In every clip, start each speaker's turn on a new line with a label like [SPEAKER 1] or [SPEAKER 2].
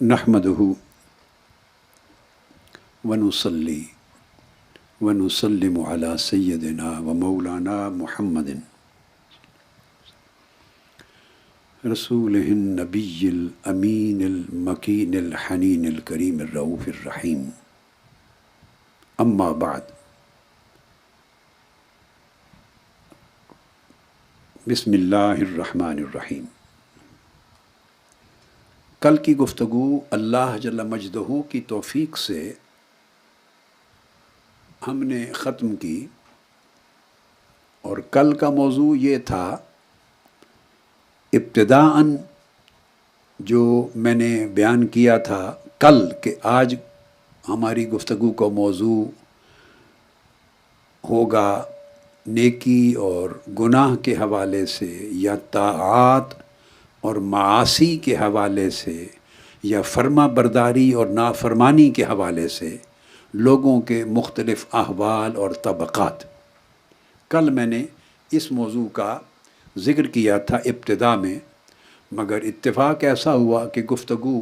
[SPEAKER 1] نحمدہ ونصلی ونسلم علی سیدنا و مولانا محمد رسولہ النبی الامین المکین الحنین الکریم الرؤوف الرحیم اما بعد بسم اللہ الرحمن الرحیم۔ کل کی گفتگو اللہ جل مجدہ کی توفیق سے ہم نے ختم کی، اور کل کا موضوع یہ تھا ابتداءً جو میں نے بیان کیا تھا کل کہ آج ہماری گفتگو کا موضوع ہوگا نیکی اور گناہ کے حوالے سے، یا طاعات اور معاصی کے حوالے سے، یا فرما برداری اور نافرمانی کے حوالے سے لوگوں کے مختلف احوال اور طبقات۔ کل میں نے اس موضوع کا ذکر کیا تھا ابتدا میں، مگر اتفاق ایسا ہوا کہ گفتگو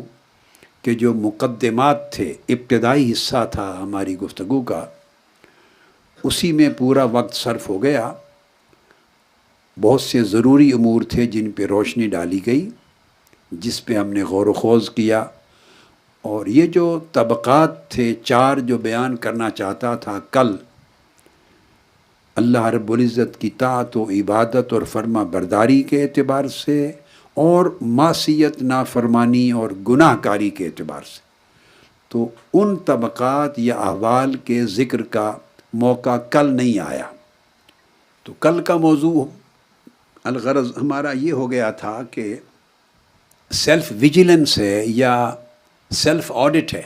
[SPEAKER 1] کے جو مقدمات تھے، ابتدائی حصہ تھا ہماری گفتگو کا، اسی میں پورا وقت صرف ہو گیا۔ بہت سے ضروری امور تھے جن پہ روشنی ڈالی گئی، جس پہ ہم نے غور و خوض کیا، اور یہ جو طبقات تھے چار جو بیان کرنا چاہتا تھا کل، اللہ رب العزت کی طاعت و عبادت اور فرما برداری کے اعتبار سے، اور معصیت نافرمانی اور گناہ کاری کے اعتبار سے، تو ان طبقات یا احوال کے ذکر کا موقع کل نہیں آیا۔ تو کل کا موضوع الغرض ہمارا یہ ہو گیا تھا کہ سیلف ویجیلنس ہے یا سیلف آڈٹ ہے،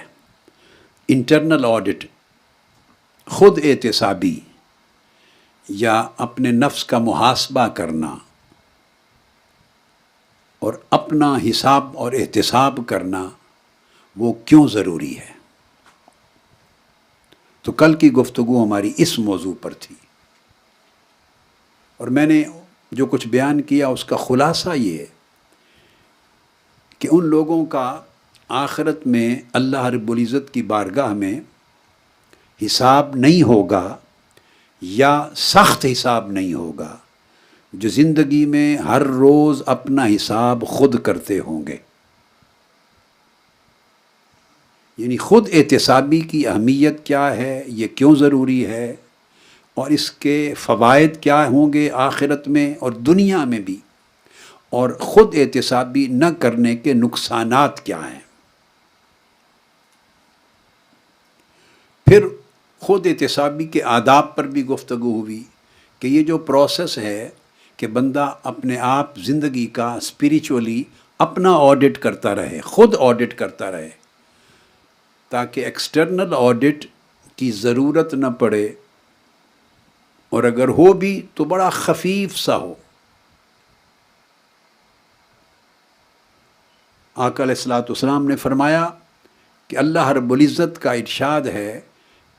[SPEAKER 1] انٹرنل آڈٹ، خود احتسابی یا اپنے نفس کا محاسبہ کرنا اور اپنا حساب اور احتساب کرنا، وہ کیوں ضروری ہے۔ تو کل کی گفتگو ہماری اس موضوع پر تھی، اور میں نے جو کچھ بیان کیا اس کا خلاصہ یہ ہے کہ ان لوگوں کا آخرت میں اللہ رب العزت کی بارگاہ میں حساب نہیں ہوگا، یا سخت حساب نہیں ہوگا، جو زندگی میں ہر روز اپنا حساب خود کرتے ہوں گے۔ یعنی خود احتسابی کی اہمیت کیا ہے، یہ کیوں ضروری ہے، اور اس کے فوائد کیا ہوں گے آخرت میں اور دنیا میں بھی، اور خود احتسابی نہ کرنے کے نقصانات کیا ہیں۔ پھر خود احتسابی کے آداب پر بھی گفتگو ہوئی کہ یہ جو پروسیس ہے کہ بندہ اپنے آپ زندگی کا اسپریچولی اپنا آڈٹ کرتا رہے، خود آڈٹ کرتا رہے، تاکہ ایکسٹرنل آڈٹ کی ضرورت نہ پڑے، اور اگر ہو بھی تو بڑا خفیف سا ہو۔ آقا علیہ الصلوۃ والسلام نے فرمایا کہ اللہ رب العزت کا ارشاد ہے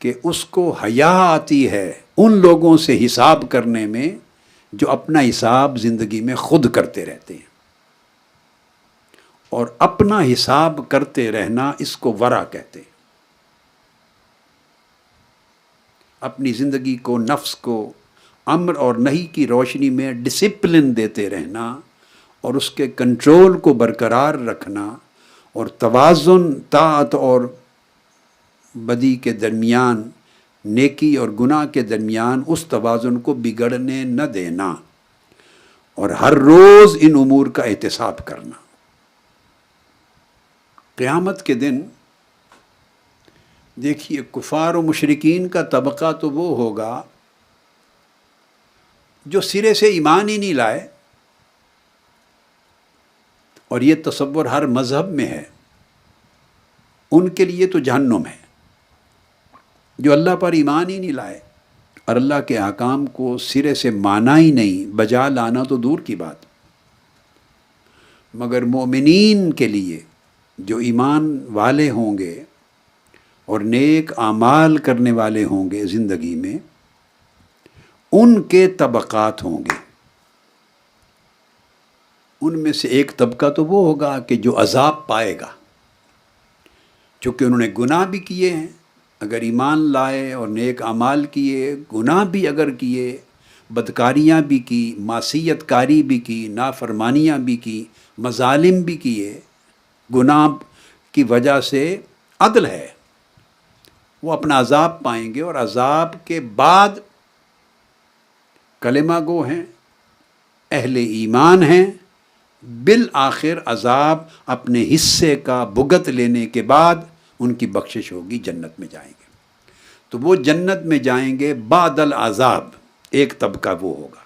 [SPEAKER 1] کہ اس کو حیا آتی ہے ان لوگوں سے حساب کرنے میں جو اپنا حساب زندگی میں خود کرتے رہتے ہیں، اور اپنا حساب کرتے رہنا اس کو ورع کہتے ہیں۔ اپنی زندگی کو، نفس کو امر اور نہی کی روشنی میں ڈسپلن دیتے رہنا، اور اس کے کنٹرول کو برقرار رکھنا، اور توازن طاعت اور بدی کے درمیان، نیکی اور گناہ کے درمیان اس توازن کو بگڑنے نہ دینا، اور ہر روز ان امور کا احتساب کرنا۔ قیامت کے دن دیکھیے کفار و مشرکین کا طبقہ تو وہ ہوگا جو سرے سے ایمان ہی نہیں لائے، اور یہ تصور ہر مذہب میں ہے، ان کے لیے تو جہنم ہے۔ جو اللہ پر ایمان ہی نہیں لائے اور اللہ کے احکام کو سرے سے مانا ہی نہیں، بجا لانا تو دور کی بات، مگر مومنین کے لیے جو ایمان والے ہوں گے اور نیک اعمال کرنے والے ہوں گے زندگی میں، ان کے طبقات ہوں گے۔ ان میں سے ایک طبقہ تو وہ ہوگا کہ جو عذاب پائے گا، چونکہ انہوں نے گناہ بھی کیے ہیں، اگر ایمان لائے اور نیک اعمال کیے، گناہ بھی اگر کیے، بدکاریاں بھی کی، معصیت کاری بھی کی، نافرمانیاں بھی کی، مظالم بھی کیے، گناہ کی وجہ سے عدل ہے، وہ اپنا عذاب پائیں گے، اور عذاب کے بعد کلمہ گو ہیں، اہل ایمان ہیں، بالآخر عذاب اپنے حصے کا بھگت لینے کے بعد ان کی بخشش ہوگی، جنت میں جائیں گے۔ تو وہ جنت میں جائیں گے بعد العذاب۔ ایک طبقہ وہ ہوگا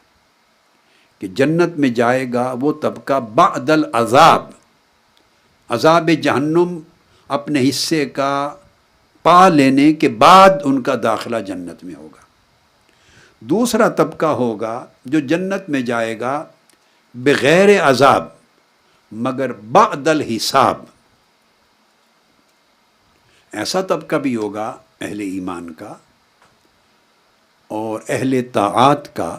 [SPEAKER 1] کہ جنت میں جائے گا وہ طبقہ بعد العذاب، عذاب جہنم اپنے حصے کا پا لینے کے بعد ان کا داخلہ جنت میں ہوگا۔ دوسرا طبقہ ہوگا جو جنت میں جائے گا بغیر عذاب مگر بعد الحساب۔ ایسا طبقہ بھی ہوگا اہل ایمان کا اور اہل طاعات کا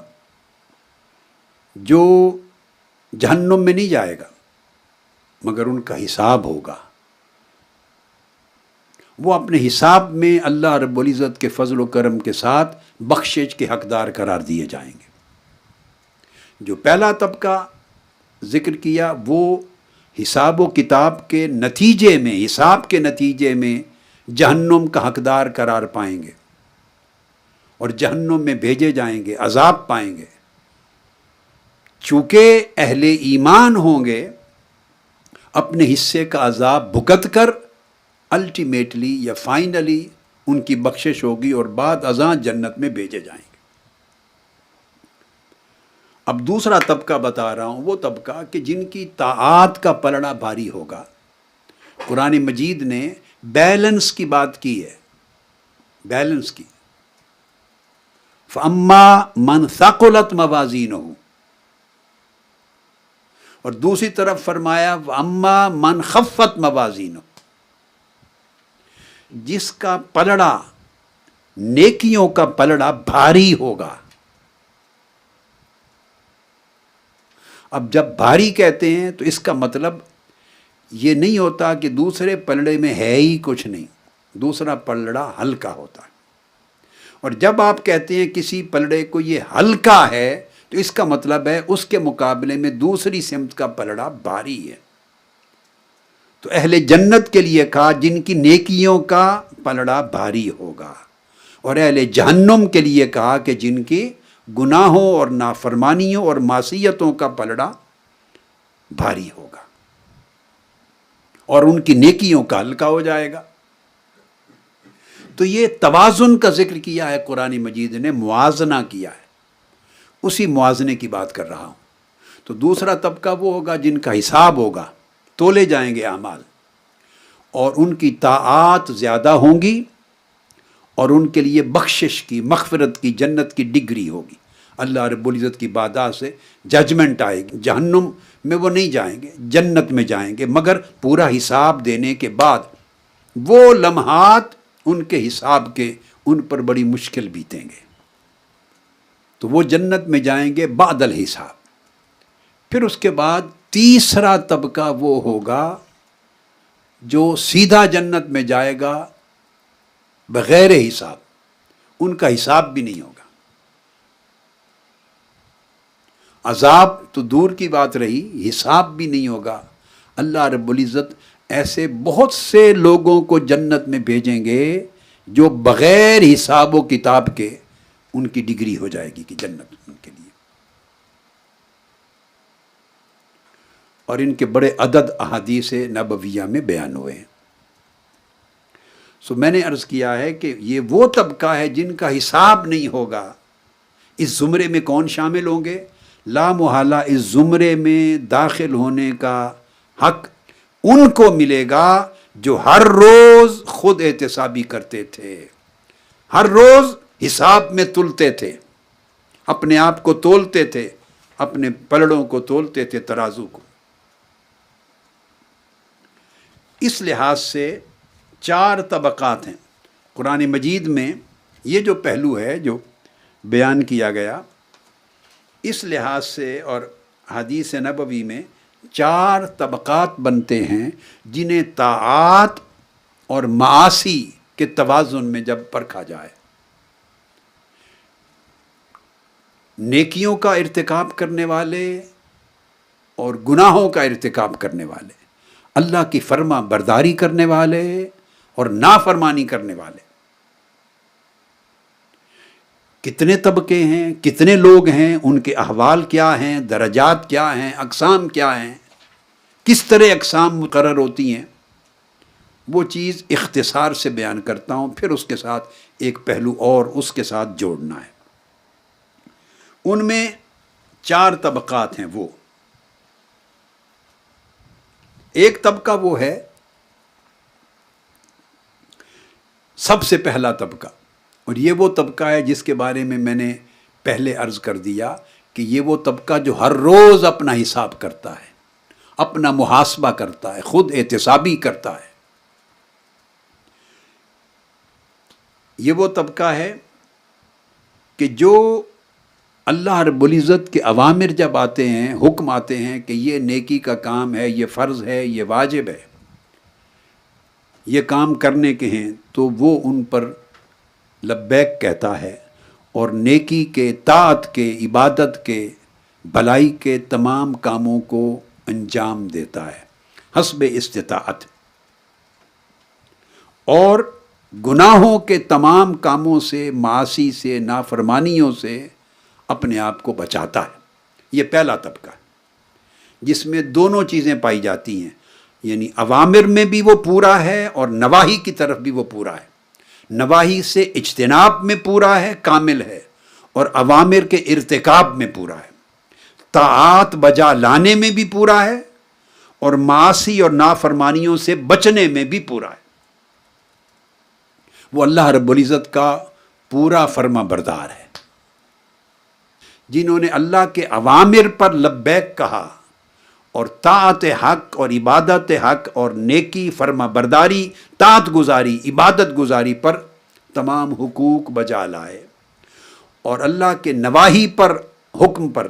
[SPEAKER 1] جو جہنم میں نہیں جائے گا مگر ان کا حساب ہوگا، وہ اپنے حساب میں اللہ رب العزت کے فضل و کرم کے ساتھ بخشش کے حقدار قرار دیے جائیں گے۔ جو پہلا طبقہ ذکر کیا وہ حساب و کتاب کے نتیجے میں، حساب کے نتیجے میں جہنم کا حقدار قرار پائیں گے اور جہنم میں بھیجے جائیں گے، عذاب پائیں گے۔ چونکہ اہل ایمان ہوں گے، اپنے حصے کا عذاب بھگت کر الٹیمیٹلی یا فائنلی ان کی بخشش ہوگی اور بعد ازاں جنت میں بھیجے جائیں گے۔ اب دوسرا طبقہ بتا رہا ہوں، وہ طبقہ کہ جن کی طاعات کا پلڑا بھاری ہوگا۔ قرآن مجید نے بیلنس کی بات کی ہے، بیلنس کی۔ فَأَمَّا مَنْ ثَقُلَتْ مَوَازِينُهُ، اور دوسری طرف فرمایا وَأَمَّا مَنْ خَفَّتْ مَوَازِينُهُ، جس کا پلڑا، نیکیوں کا پلڑا بھاری ہوگا۔ اب جب بھاری کہتے ہیں تو اس کا مطلب یہ نہیں ہوتا کہ دوسرے پلڑے میں ہے ہی کچھ نہیں، دوسرا پلڑا ہلکا ہوتا ہے۔ اور جب آپ کہتے ہیں کسی پلڑے کو یہ ہلکا ہے تو اس کا مطلب ہے اس کے مقابلے میں دوسری سمت کا پلڑا بھاری ہے۔ تو اہل جنت کے لیے کہا جن کی نیکیوں کا پلڑا بھاری ہوگا، اور اہل جہنم کے لیے کہا کہ جن کی گناہوں اور نافرمانیوں اور معصیتوں کا پلڑا بھاری ہوگا اور ان کی نیکیوں کا ہلکا ہو جائے گا۔ تو یہ توازن کا ذکر کیا ہے قرآن مجید نے، موازنہ کیا ہے، اسی موازنے کی بات کر رہا ہوں۔ تو دوسرا طبقہ وہ ہوگا جن کا حساب ہوگا، تولے جائیں گے اعمال، اور ان کی طاعات زیادہ ہوں گی اور ان کے لیے بخشش کی، مغفرت کی، جنت کی ڈگری ہوگی۔ اللہ رب العزت کی بارگاہ سے ججمنٹ آئے گی، جہنم میں وہ نہیں جائیں گے، جنت میں جائیں گے، مگر پورا حساب دینے کے بعد وہ لمحات ان کے حساب کے ان پر بڑی مشکل بیتیں گے، تو وہ جنت میں جائیں گے بعد الحساب۔ پھر اس کے بعد تیسرا طبقہ وہ ہوگا جو سیدھا جنت میں جائے گا بغیر حساب، ان کا حساب بھی نہیں ہوگا، عذاب تو دور کی بات رہی، حساب بھی نہیں ہوگا۔ اللہ رب العزت ایسے بہت سے لوگوں کو جنت میں بھیجیں گے جو بغیر حساب و کتاب کے ان کی ڈگری ہو جائے گی کہ جنت ان کے لیے، اور ان کے بڑے عدد احادیث نبویہ میں بیان ہوئے ہیں۔ سو میں نے عرض کیا ہے کہ یہ وہ طبقہ ہے جن کا حساب نہیں ہوگا۔ اس زمرے میں کون شامل ہوں گے؟ لا محالہ اس زمرے میں داخل ہونے کا حق ان کو ملے گا جو ہر روز خود احتسابی کرتے تھے، ہر روز حساب میں تلتے تھے، اپنے آپ کو تولتے تھے، اپنے پلڑوں کو تولتے تھے، ترازو کو۔ اس لحاظ سے 4 طبقات ہیں قرآن مجید میں۔ یہ جو پہلو ہے جو بیان کیا گیا، اس لحاظ سے اور حدیث نبوی میں 4 طبقات بنتے ہیں جنہیں طاعات اور معاصی کے توازن میں جب پرکھا جائے، نیکیوں کا ارتکاب کرنے والے اور گناہوں کا ارتکاب کرنے والے، اللہ کی فرما برداری کرنے والے اور نافرمانی کرنے والے، کتنے طبقے ہیں، کتنے لوگ ہیں، ان کے احوال کیا ہیں، درجات کیا ہیں، اقسام کیا ہیں، کس طرح اقسام مقرر ہوتی ہیں، وہ چیز اختصار سے بیان کرتا ہوں، پھر اس کے ساتھ ایک پہلو اور اس کے ساتھ جوڑنا ہے۔ ان میں 4 طبقات ہیں۔ وہ ایک طبقہ وہ ہے، سب سے پہلا طبقہ، اور یہ وہ طبقہ ہے جس کے بارے میں نے پہلے عرض کر دیا کہ یہ وہ طبقہ جو ہر روز اپنا حساب کرتا ہے، اپنا محاسبہ کرتا ہے، خود احتسابی کرتا ہے۔ یہ وہ طبقہ ہے کہ جو اللہ رب العزت کے اوامر جب آتے ہیں، حکم آتے ہیں کہ یہ نیکی کا کام ہے، یہ فرض ہے، یہ واجب ہے، یہ کام کرنے کے ہیں، تو وہ ان پر لبیک کہتا ہے اور نیکی کے، طاعت کے، عبادت کے، بھلائی کے تمام کاموں کو انجام دیتا ہے حسب استطاعت، اور گناہوں کے تمام کاموں سے، معاصی سے، نافرمانیوں سے اپنے آپ کو بچاتا ہے۔ یہ پہلا طبقہ ہے جس میں دونوں چیزیں پائی جاتی ہیں، یعنی اوامر میں بھی وہ پورا ہے اور نواہی کی طرف بھی وہ پورا ہے۔ نواہی سے اجتناب میں پورا ہے، کامل ہے، اور اوامر کے ارتکاب میں پورا ہے، طاعات بجا لانے میں بھی پورا ہے، اور معاصی اور نافرمانیوں سے بچنے میں بھی پورا ہے۔ وہ اللہ رب العزت کا پورا فرما بردار ہے۔ جنہوں نے اللہ کے اوامر پر لبیک کہا اور طاعت حق اور عبادت حق اور نیکی، فرما برداری، طاعت گزاری، عبادت گزاری پر تمام حقوق بجا لائے، اور اللہ کے نواہی پر، حکم پر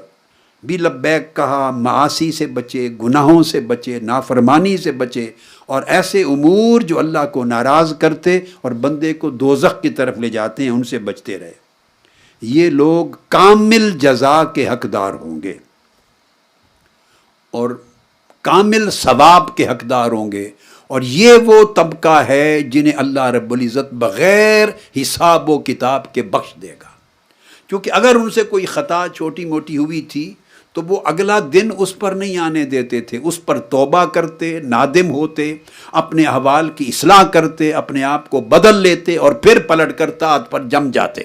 [SPEAKER 1] بھی لبیک کہا، معاصی سے بچے، گناہوں سے بچے، نافرمانی سے بچے، اور ایسے امور جو اللہ کو ناراض کرتے اور بندے کو دوزخ کی طرف لے جاتے ہیں ان سے بچتے رہے۔ یہ لوگ کامل جزا کے حقدار ہوں گے اور کامل ثواب کے حقدار ہوں گے، اور یہ وہ طبقہ ہے جنہیں اللہ رب العزت بغیر حساب و کتاب کے بخش دے گا، کیونکہ اگر ان سے کوئی خطا چھوٹی موٹی ہوئی تھی تو وہ اگلا دن اس پر نہیں آنے دیتے تھے، اس پر توبہ کرتے، نادم ہوتے، اپنے احوال کی اصلاح کرتے، اپنے آپ کو بدل لیتے، اور پھر پلٹ کر طاعت پر جم جاتے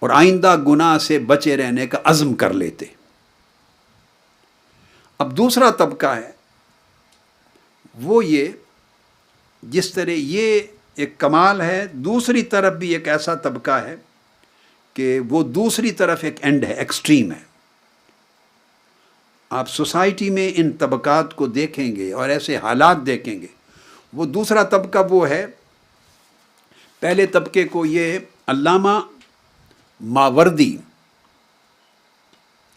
[SPEAKER 1] اور آئندہ گناہ سے بچے رہنے کا عزم کر لیتے۔ اب دوسرا طبقہ ہے وہ یہ، جس طرح یہ ایک کمال ہے، دوسری طرف بھی ایک ایسا طبقہ ہے کہ وہ دوسری طرف ایک اینڈ ہے، ایکسٹریم ہے۔ آپ سوسائٹی میں ان طبقات کو دیکھیں گے اور ایسے حالات دیکھیں گے۔ وہ دوسرا طبقہ وہ ہے، پہلے طبقے کو یہ علامہ ماوردی،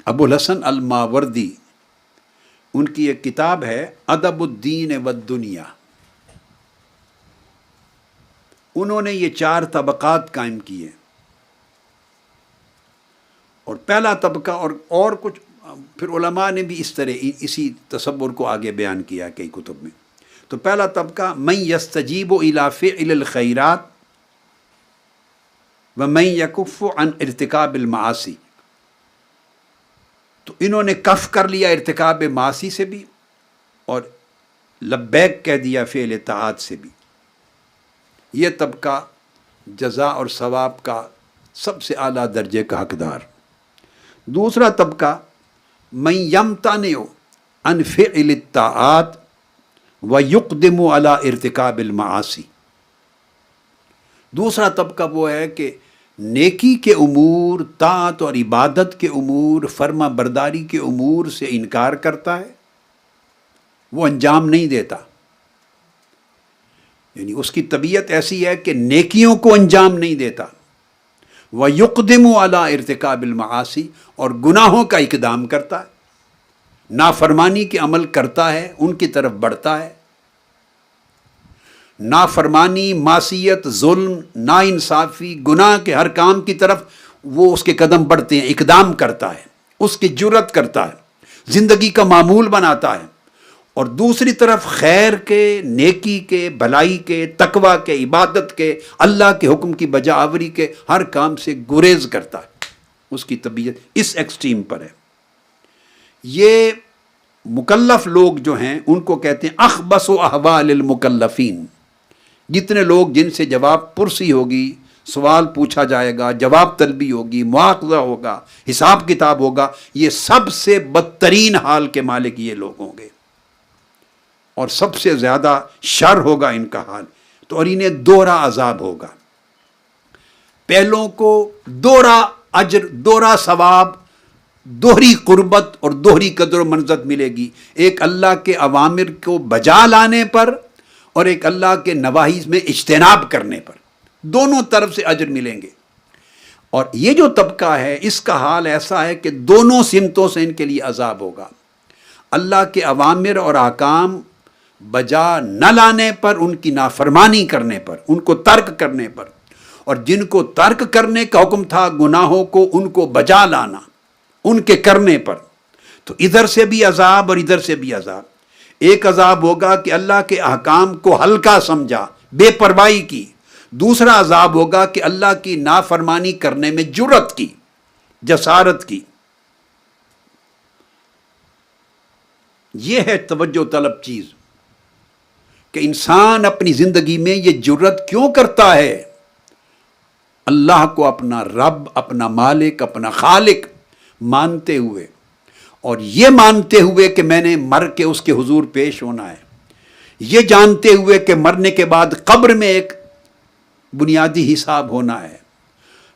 [SPEAKER 1] ابو الحسن الماوردی، ان کی ایک کتاب ہے ادب الدین والدنیا، انہوں نے یہ 4 طبقات قائم کیے، اور پہلا طبقہ اور کچھ پھر علماء نے بھی اس طرح اسی تصور کو آگے بیان کیا کئی کتب میں۔ تو پہلا طبقہ من یستجیب الی فعل الخیرات ومن یکف عن ارتکاب المعاصی، تو انہوں نے کف کر لیا ارتکاب معاصی سے بھی اور لبیک کہہ دیا فعل طاعات سے بھی۔ یہ طبقہ جزا اور ثواب کا سب سے اعلیٰ درجے کا حقدار۔ دوسرا طبقہ من یمتنع عن فعل الطاعات ویقدم علی ارتکاب المعاصی، دوسرا طبقہ وہ ہے کہ نیکی کے امور، طاعت اور عبادت کے امور، فرما برداری کے امور سے انکار کرتا ہے، وہ انجام نہیں دیتا، یعنی اس کی طبیعت ایسی ہے کہ نیکیوں کو انجام نہیں دیتا، وَيُقْدِمُ عَلَىٰ ارتکاب المعاصی، اور گناہوں کا اقدام کرتا ہے، نافرمانی کے عمل کرتا ہے، ان کی طرف بڑھتا ہے، نافرمانی، معصیت، ظلم، ناانصافی، گناہ کے ہر کام کی طرف وہ اس کے قدم بڑھتے ہیں، اقدام کرتا ہے، اس کی جرت کرتا ہے، زندگی کا معمول بناتا ہے، اور دوسری طرف خیر کے، نیکی کے، بھلائی کے، تقوی کے، عبادت کے، اللہ کے حکم کی بجا آوری کے ہر کام سے گریز کرتا ہے۔ اس کی طبیعت اس ایکسٹریم پر ہے۔ یہ مکلف لوگ جو ہیں ان کو کہتے ہیں اخبث احوال المکلفین۔ جتنے لوگ جن سے جواب پرسی ہوگی، سوال پوچھا جائے گا، جواب طلبی ہوگی، مواخذہ ہوگا، حساب کتاب ہوگا، یہ سب سے بدترین حال کے مالک یہ لوگ ہوں گے، اور سب سے زیادہ شر ہوگا ان کا حال۔ تو اور انہیں دوہرا عذاب ہوگا، پہلوں کو دوہرا اجر، دوہرا ثواب، دوہری قربت اور دوہری قدر و منزلت ملے گی، ایک اللہ کے اوامر کو بجا لانے پر اور ایک اللہ کے نواہی میں اجتناب کرنے پر، دونوں طرف سے اجر ملیں گے۔ اور یہ جو طبقہ ہے اس کا حال ایسا ہے کہ دونوں سمتوں سے ان کے لیے عذاب ہوگا، اللہ کے اوامر اور احکام بجا نہ لانے پر، ان کی نافرمانی کرنے پر، ان کو ترک کرنے پر، اور جن کو ترک کرنے کا حکم تھا گناہوں کو، ان کو بجا لانا ان کے کرنے پر۔ تو ادھر سے بھی عذاب اور ادھر سے بھی عذاب۔ ایک عذاب ہوگا کہ اللہ کے احکام کو ہلکا سمجھا، بے پرواہی کی، دوسرا عذاب ہوگا کہ اللہ کی نافرمانی کرنے میں جرت کی، جسارت کی۔ یہ ہے توجہ طلب چیز کہ انسان اپنی زندگی میں یہ جرت کیوں کرتا ہے، اللہ کو اپنا رب، اپنا مالک، اپنا خالق مانتے ہوئے، اور یہ مانتے ہوئے کہ میں نے مر کے اس کے حضور پیش ہونا ہے، یہ جانتے ہوئے کہ مرنے کے بعد قبر میں ایک بنیادی حساب ہونا ہے،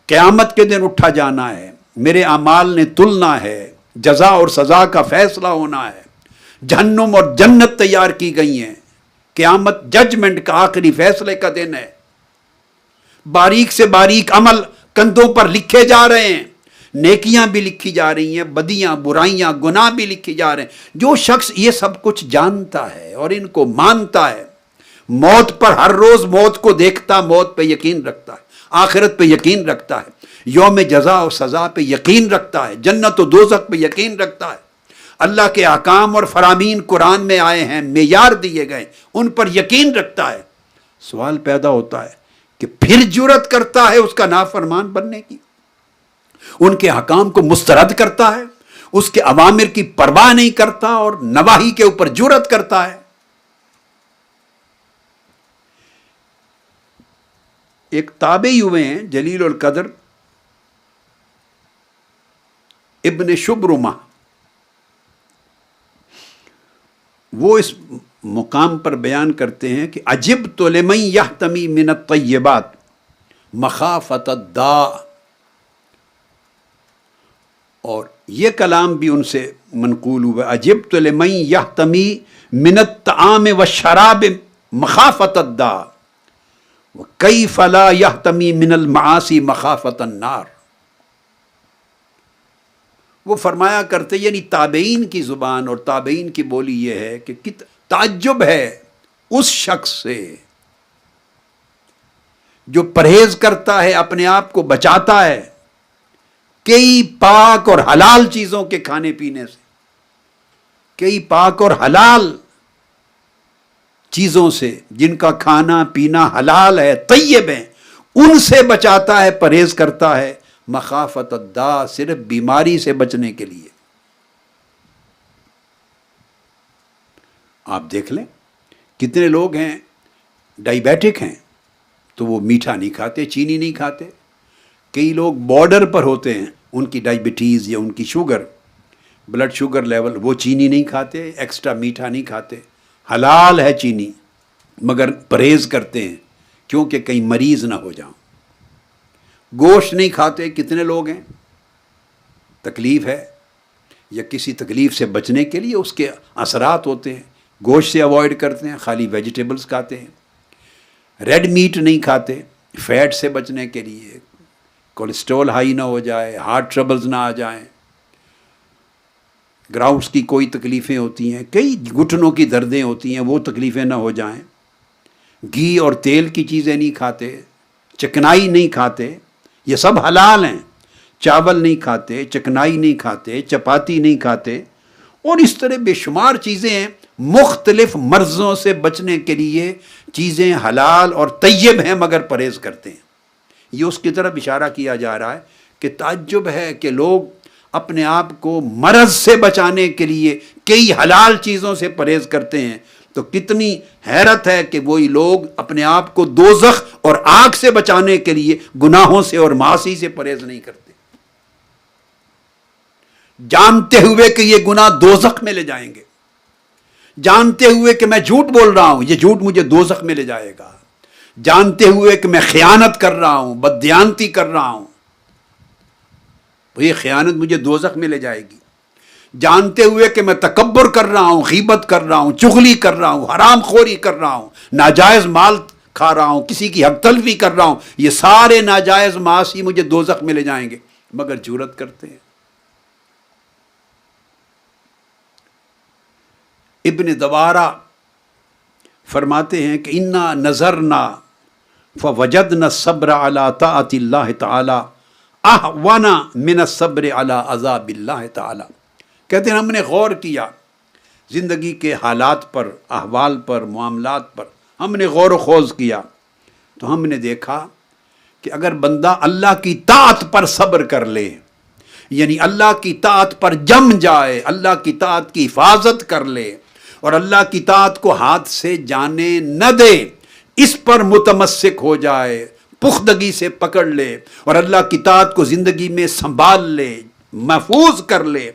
[SPEAKER 1] قیامت کے دن اٹھا جانا ہے، میرے اعمال نے تلنا ہے، جزا اور سزا کا فیصلہ ہونا ہے، جہنم اور جنت تیار کی گئی ہیں، قیامت ججمنٹ کا آخری فیصلے کا دن ہے، باریک سے باریک عمل کندھوں پر لکھے جا رہے ہیں، نیکیاں بھی لکھی جا رہی ہیں، بدیاں، برائیاں، گناہ بھی لکھی جا رہے ہیں۔ جو شخص یہ سب کچھ جانتا ہے اور ان کو مانتا ہے، موت پر ہر روز موت کو دیکھتا، موت پہ یقین رکھتا ہے، آخرت پہ یقین رکھتا ہے، یوم جزا و سزا پہ یقین رکھتا ہے، جنت و دوزخ پہ یقین رکھتا ہے، اللہ کے احکام اور فرامین قرآن میں آئے ہیں، معیار دیے گئے، ان پر یقین رکھتا ہے، سوال پیدا ہوتا ہے کہ پھر جرت کرتا ہے اس کا نافرمان بننے کی، ان کے حکام کو مسترد کرتا ہے، اس کے اوامر کی پرواہ نہیں کرتا اور نواہی کے اوپر جرت کرتا ہے۔ ایک تابعی ہوئے ہیں جلیل القدر ابن شبرمہ، وہ اس مقام پر بیان کرتے ہیں کہ عجبت لمن یحتمی من الطیبات مخافۃ الداء، اور یہ کلام بھی ان سے منقول ہوا، عجبت لمن یحتمی من الطعام والشراب مخافۃ الداء وکیف لا یحتمی من المعاصی مخافۃ النار۔ وہ فرمایا کرتے، یعنی تابعین کی زبان اور تابعین کی بولی یہ ہے کہ تعجب ہے اس شخص سے جو پرہیز کرتا ہے، اپنے آپ کو بچاتا ہے کئی پاک اور حلال چیزوں کے کھانے پینے سے، کئی پاک اور حلال چیزوں سے جن کا کھانا پینا حلال ہے، طیب ہیں، ان سے بچاتا ہے، پرہیز کرتا ہے، مخافت الداء، صرف بیماری سے بچنے کے لیے۔ آپ دیکھ لیں کتنے لوگ ہیں ڈائیبیٹک ہیں تو وہ میٹھا نہیں کھاتے، چینی نہیں کھاتے، کئی لوگ بارڈر پر ہوتے ہیں، ان کی ڈائیبٹیز یا ان کی شوگر، بلڈ شوگر لیول، وہ چینی نہیں کھاتے، ایکسٹرا میٹھا نہیں کھاتے، حلال ہے چینی، مگر پرہیز کرتے ہیں کیونکہ کہیں مریض نہ ہو جاؤں۔ گوشت نہیں کھاتے کتنے لوگ ہیں، تکلیف ہے یا کسی تکلیف سے بچنے کے لیے اس کے اثرات ہوتے ہیں، گوشت سے اوائڈ کرتے ہیں، خالی ویجیٹیبلز کھاتے ہیں، ریڈ میٹ نہیں کھاتے فیٹ سے بچنے کے لیے، کولیسٹرول ہائی نہ ہو جائے، ہارٹ ٹربلز نہ آ جائیں، گراؤٹس کی کوئی تکلیفیں ہوتی ہیں، کئی گھٹنوں کی دردیں ہوتی ہیں، وہ تکلیفیں نہ ہو جائیں، گھی اور تیل کی چیزیں نہیں کھاتے، چکنائی نہیں کھاتے، یہ سب حلال ہیں، چاول نہیں کھاتے، چکنائی نہیں کھاتے، چپاتی نہیں کھاتے، اور اس طرح بے شمار چیزیں ہیں۔ مختلف مرضوں سے بچنے کے لیے چیزیں حلال اور طیب ہیں مگر پرہیز کرتے ہیں۔ یہ اس کی طرف اشارہ کیا جا رہا ہے کہ تعجب ہے کہ لوگ اپنے آپ کو مرض سے بچانے کے لیے کئی حلال چیزوں سے پرہیز کرتے ہیں، تو کتنی حیرت ہے کہ وہی لوگ اپنے آپ کو دوزخ اور آگ سے بچانے کے لیے گناہوں سے اور معاصی سے پرہیز نہیں کرتے، جانتے ہوئے کہ یہ گناہ دوزخ میں لے جائیں گے، جانتے ہوئے کہ میں جھوٹ بول رہا ہوں، یہ جھوٹ مجھے دوزخ میں لے جائے گا، جانتے ہوئے کہ میں خیانت کر رہا ہوں، بددیانتی کر رہا ہوں، یہ خیانت مجھے دوزخ میں لے جائے گی، جانتے ہوئے کہ میں تکبر کر رہا ہوں، غیبت کر رہا ہوں، چغلی کر رہا ہوں، حرام خوری کر رہا ہوں، ناجائز مال کھا رہا ہوں، کسی کی حق تلفی کر رہا ہوں، یہ سارے ناجائز معاصی مجھے دوزخ میں لے جائیں گے، مگر جرأت کرتے ہیں۔ ابن دوارہ فرماتے ہیں کہ انا نظرنا فوجدنا الصبر علی طاعت اللہ تعالی اہون من الصبر علی عذاب اللہ تعالی۔ کہتے ہیں ہم نے غور کیا زندگی کے حالات پر، احوال پر، معاملات پر ہم نے غور و خوض کیا، تو ہم نے دیکھا کہ اگر بندہ اللہ کی طاعت پر صبر کر لے، یعنی اللہ کی طاعت پر جم جائے، اللہ کی طاعت کی حفاظت کر لے اور اللہ کی طاعت کو ہاتھ سے جانے نہ دے، اس پر متمسک ہو جائے، پختگی سے پکڑ لے اور اللہ کی طاعت کو زندگی میں سنبھال لے، محفوظ کر لے،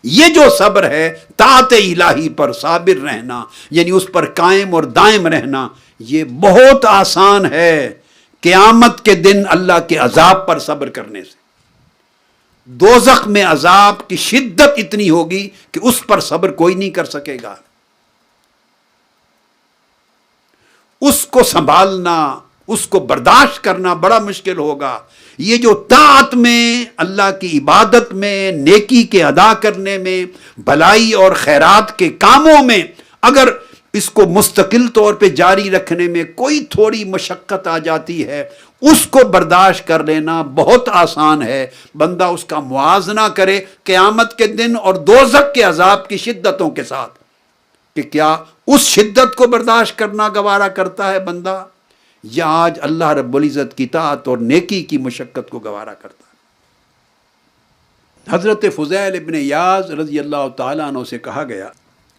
[SPEAKER 1] یہ جو صبر ہے طاعت الہی پر صابر رہنا، یعنی اس پر قائم اور دائم رہنا، یہ بہت آسان ہے قیامت کے دن اللہ کے عذاب پر صبر کرنے سے۔ دوزخ میں عذاب کی شدت اتنی ہوگی کہ اس پر صبر کوئی نہیں کر سکے گا، اس کو سنبھالنا، اس کو برداشت کرنا بڑا مشکل ہوگا۔ یہ جو طاعت میں، اللہ کی عبادت میں، نیکی کے ادا کرنے میں، بھلائی اور خیرات کے کاموں میں اگر اس کو مستقل طور پہ جاری رکھنے میں کوئی تھوڑی مشقت آ جاتی ہے، اس کو برداشت کر لینا بہت آسان ہے۔ بندہ اس کا موازنہ کرے قیامت کے دن اور دوزخ کے عذاب کی شدتوں کے ساتھ، کہ کیا اس شدت کو برداشت کرنا گوارا کرتا ہے بندہ، یا آج اللہ رب العزت کی طاعت اور نیکی کی مشقت کو گوارا کرتا ہے۔ حضرت فضیل ابن عیاض رضی اللہ تعالیٰ عنہ سے کہا گیا،